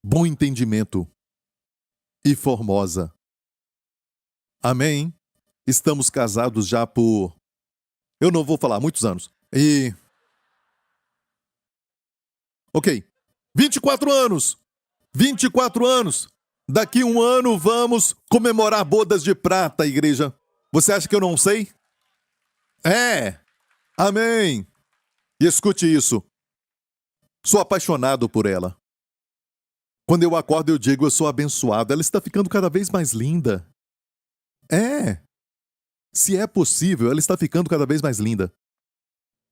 Bom entendimento e formosa. Amém? Estamos casados já por... eu não vou falar, muitos anos. E... ok, 24 anos! 24 anos! Daqui um ano vamos comemorar bodas de prata, igreja. Você acha que eu não sei? É! Amém! E escute isso. Sou apaixonado por ela. Quando eu acordo, eu digo, eu sou abençoado. Ela está ficando cada vez mais linda. É! Se é possível, ela está ficando cada vez mais linda.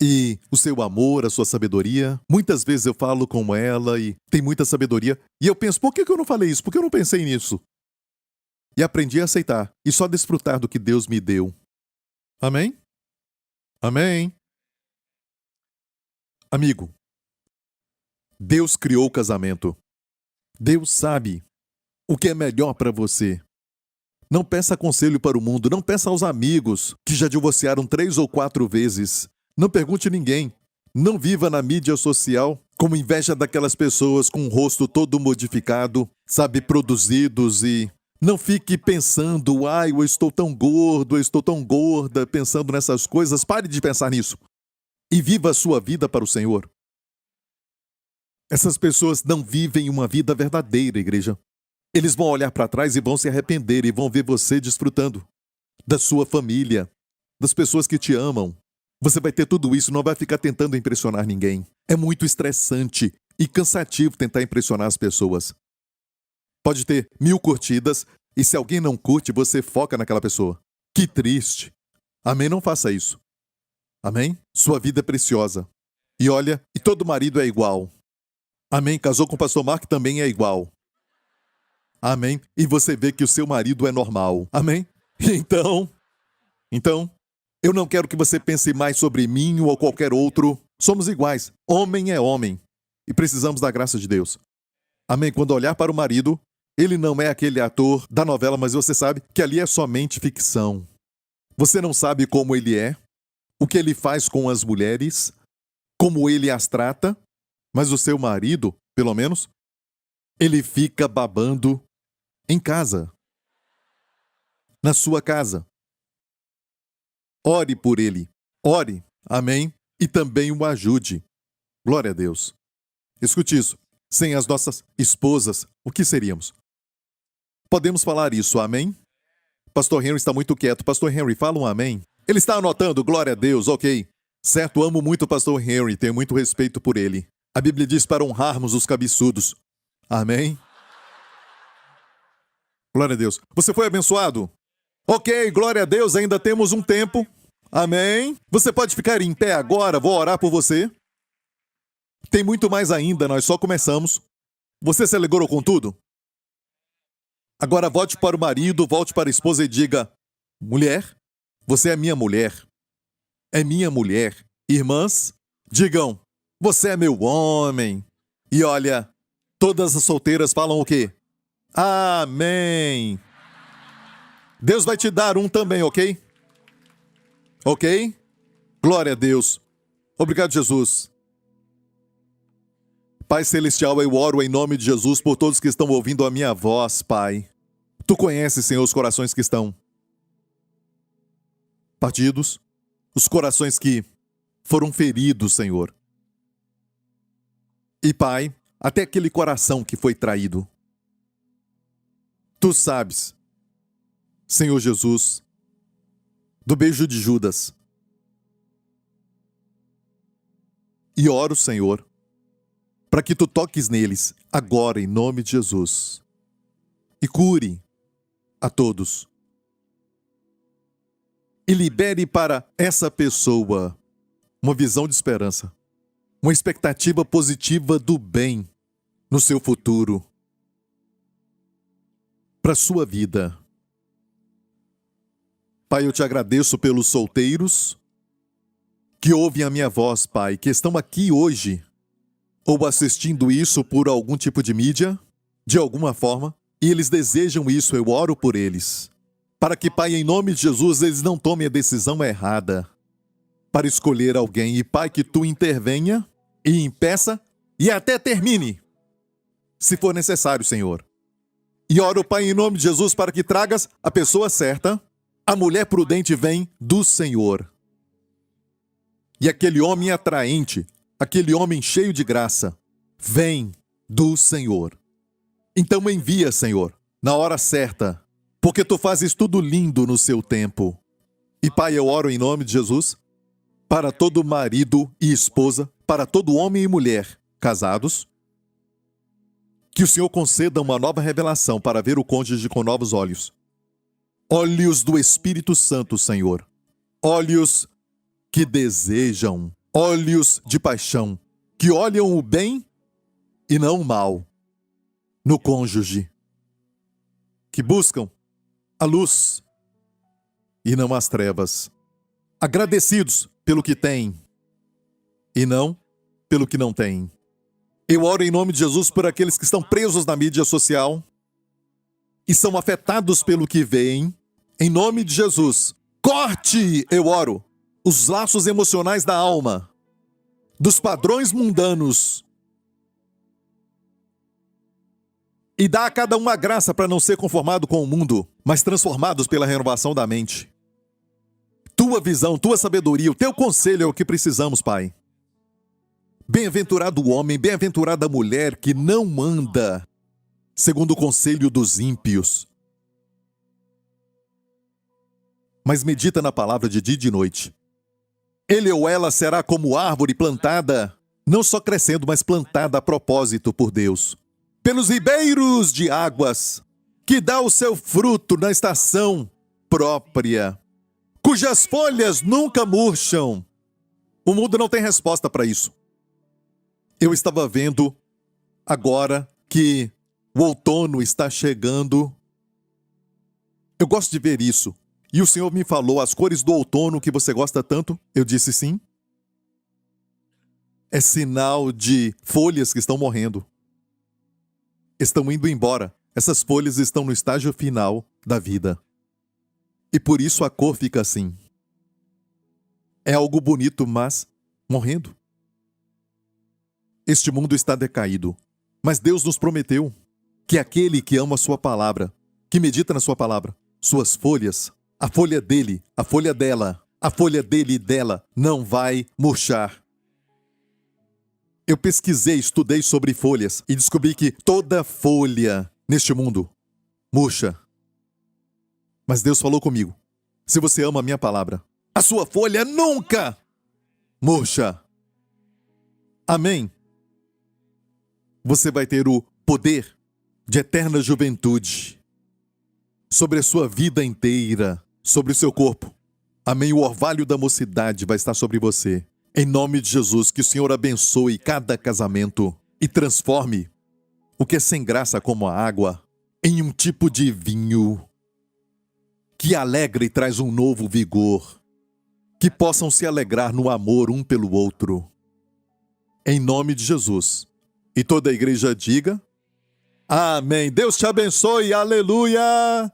E o seu amor, a sua sabedoria, muitas vezes eu falo com ela e tem muita sabedoria, e eu penso, por que eu não falei isso? Por que eu não pensei nisso? E aprendi a aceitar e só desfrutar do que Deus me deu. Amém? Amém? Amigo, Deus criou o casamento. Deus sabe o que é melhor para você. Não peça conselho para o mundo, não peça aos amigos que já divorciaram 3 ou 4 vezes. Não pergunte a ninguém. Não viva na mídia social com inveja daquelas pessoas com o rosto todo modificado, sabe, produzidos e... Não fique pensando, eu estou tão gordo, eu estou tão gorda, pensando nessas coisas. Pare de pensar nisso. E viva a sua vida para o Senhor. Essas pessoas não vivem uma vida verdadeira, igreja. Eles vão olhar para trás e vão se arrepender e vão ver você desfrutando da sua família, das pessoas que te amam. Você vai ter tudo isso, não vai ficar tentando impressionar ninguém. É muito estressante e cansativo tentar impressionar as pessoas. Pode ter 1000 curtidas e se alguém não curte, você foca naquela pessoa. Que triste. Amém? Não faça isso. Amém? Sua vida é preciosa. E olha, e todo marido é igual. Amém? Casou com o pastor Mark também é igual. Amém? E você vê que o seu marido é normal. Amém? Então, eu não quero que você pense mais sobre mim ou qualquer outro. Somos iguais. Homem é homem. E precisamos da graça de Deus. Amém? Quando olhar para o marido, ele não é aquele ator da novela, mas você sabe que ali é somente ficção. Você não sabe como ele é, o que ele faz com as mulheres, como ele as trata, mas o seu marido, pelo menos, ele fica babando em casa, na sua casa. Ore por ele. Ore. Amém? E também o ajude. Glória a Deus. Escute isso. Sem as nossas esposas, o que seríamos? Podemos falar isso, amém? Pastor Henry está muito quieto. Pastor Henry, fala um amém. Ele está anotando, glória a Deus, ok. Certo, amo muito o pastor Henry, tenho muito respeito por ele. A Bíblia diz para honrarmos os cabeçudos. Amém? Glória a Deus. Você foi abençoado? Ok, glória a Deus, ainda temos um tempo. Amém? Você pode ficar em pé agora, vou orar por você. Tem muito mais ainda, nós só começamos. Você se alegrou com tudo? Agora volte para o marido, volte para a esposa e diga: mulher, você é minha mulher. É minha mulher. Irmãs, digam: você é meu homem. E olha, todas as solteiras falam o quê? Amém. Deus vai te dar um também, ok? Ok? Glória a Deus. Obrigado, Jesus. Pai Celestial, eu oro em nome de Jesus por todos que estão ouvindo a minha voz, Pai. Tu conheces, Senhor, os corações que estão partidos, os corações que foram feridos, Senhor. E, Pai, até aquele coração que foi traído. Tu sabes, Senhor Jesus, do beijo de Judas. E oro, Senhor, para que tu toques neles, agora, em nome de Jesus. E cure a todos. E libere para essa pessoa uma visão de esperança, uma expectativa positiva do bem no seu futuro, para a sua vida. Pai, eu te agradeço pelos solteiros que ouvem a minha voz, Pai, que estão aqui hoje, ou assistindo isso por algum tipo de mídia, de alguma forma, e eles desejam isso, eu oro por eles. Para que, Pai, em nome de Jesus, eles não tomem a decisão errada para escolher alguém. E, Pai, que tu intervenha e impeça e até termine, se for necessário, Senhor. E oro, Pai, em nome de Jesus, para que tragas a pessoa certa. A mulher prudente vem do Senhor. E aquele homem atraente, aquele homem cheio de graça, vem do Senhor. Então envia, Senhor, na hora certa, porque tu fazes tudo lindo no seu tempo. E, Pai, eu oro em nome de Jesus, para todo marido e esposa, para todo homem e mulher casados, que o Senhor conceda uma nova revelação para ver o cônjuge com novos olhos. Olhos do Espírito Santo, Senhor. Olhos que desejam, olhos de paixão, que olham o bem e não o mal no cônjuge, que buscam a luz e não as trevas, agradecidos pelo que têm e não pelo que não têm. Eu oro em nome de Jesus por aqueles que estão presos na mídia social e são afetados pelo que veem. Em nome de Jesus, corte, eu oro, os laços emocionais da alma, dos padrões mundanos, e dá a cada um a graça para não ser conformado com o mundo, mas transformados pela renovação da mente. Tua visão, tua sabedoria, o teu conselho é o que precisamos, Pai. Bem-aventurado o homem, bem-aventurada a mulher que não anda segundo o conselho dos ímpios, mas medita na palavra de dia e de noite. Ele ou ela será como árvore plantada, não só crescendo, mas plantada a propósito por Deus, pelos ribeiros de águas, que dá o seu fruto na estação própria, cujas folhas nunca murcham. O mundo não tem resposta para isso. Eu estava vendo agora que o outono está chegando. Eu gosto de ver isso. E o Senhor me falou as cores do outono que você gosta tanto. Eu disse sim. É sinal de folhas que estão morrendo. Estão indo embora. Essas folhas estão no estágio final da vida. E por isso a cor fica assim. É algo bonito, mas morrendo. Este mundo está decaído. Mas Deus nos prometeu que aquele que ama a sua palavra, que medita na sua palavra, suas folhas, a folha dele, a folha dela, a folha dele e dela não vai murchar. Eu pesquisei, estudei sobre folhas e descobri que toda folha neste mundo murcha. Mas Deus falou comigo: se você ama a minha palavra, a sua folha nunca murcha. Amém? Você vai ter o poder de eterna juventude sobre a sua vida inteira, sobre o seu corpo. Amém? O orvalho da mocidade vai estar sobre você. Em nome de Jesus, que o Senhor abençoe cada casamento e transforme o que é sem graça como a água em um tipo de vinho que alegra e traz um novo vigor, que possam se alegrar no amor um pelo outro. Em nome de Jesus. E toda a igreja diga: amém. Deus te abençoe. Aleluia.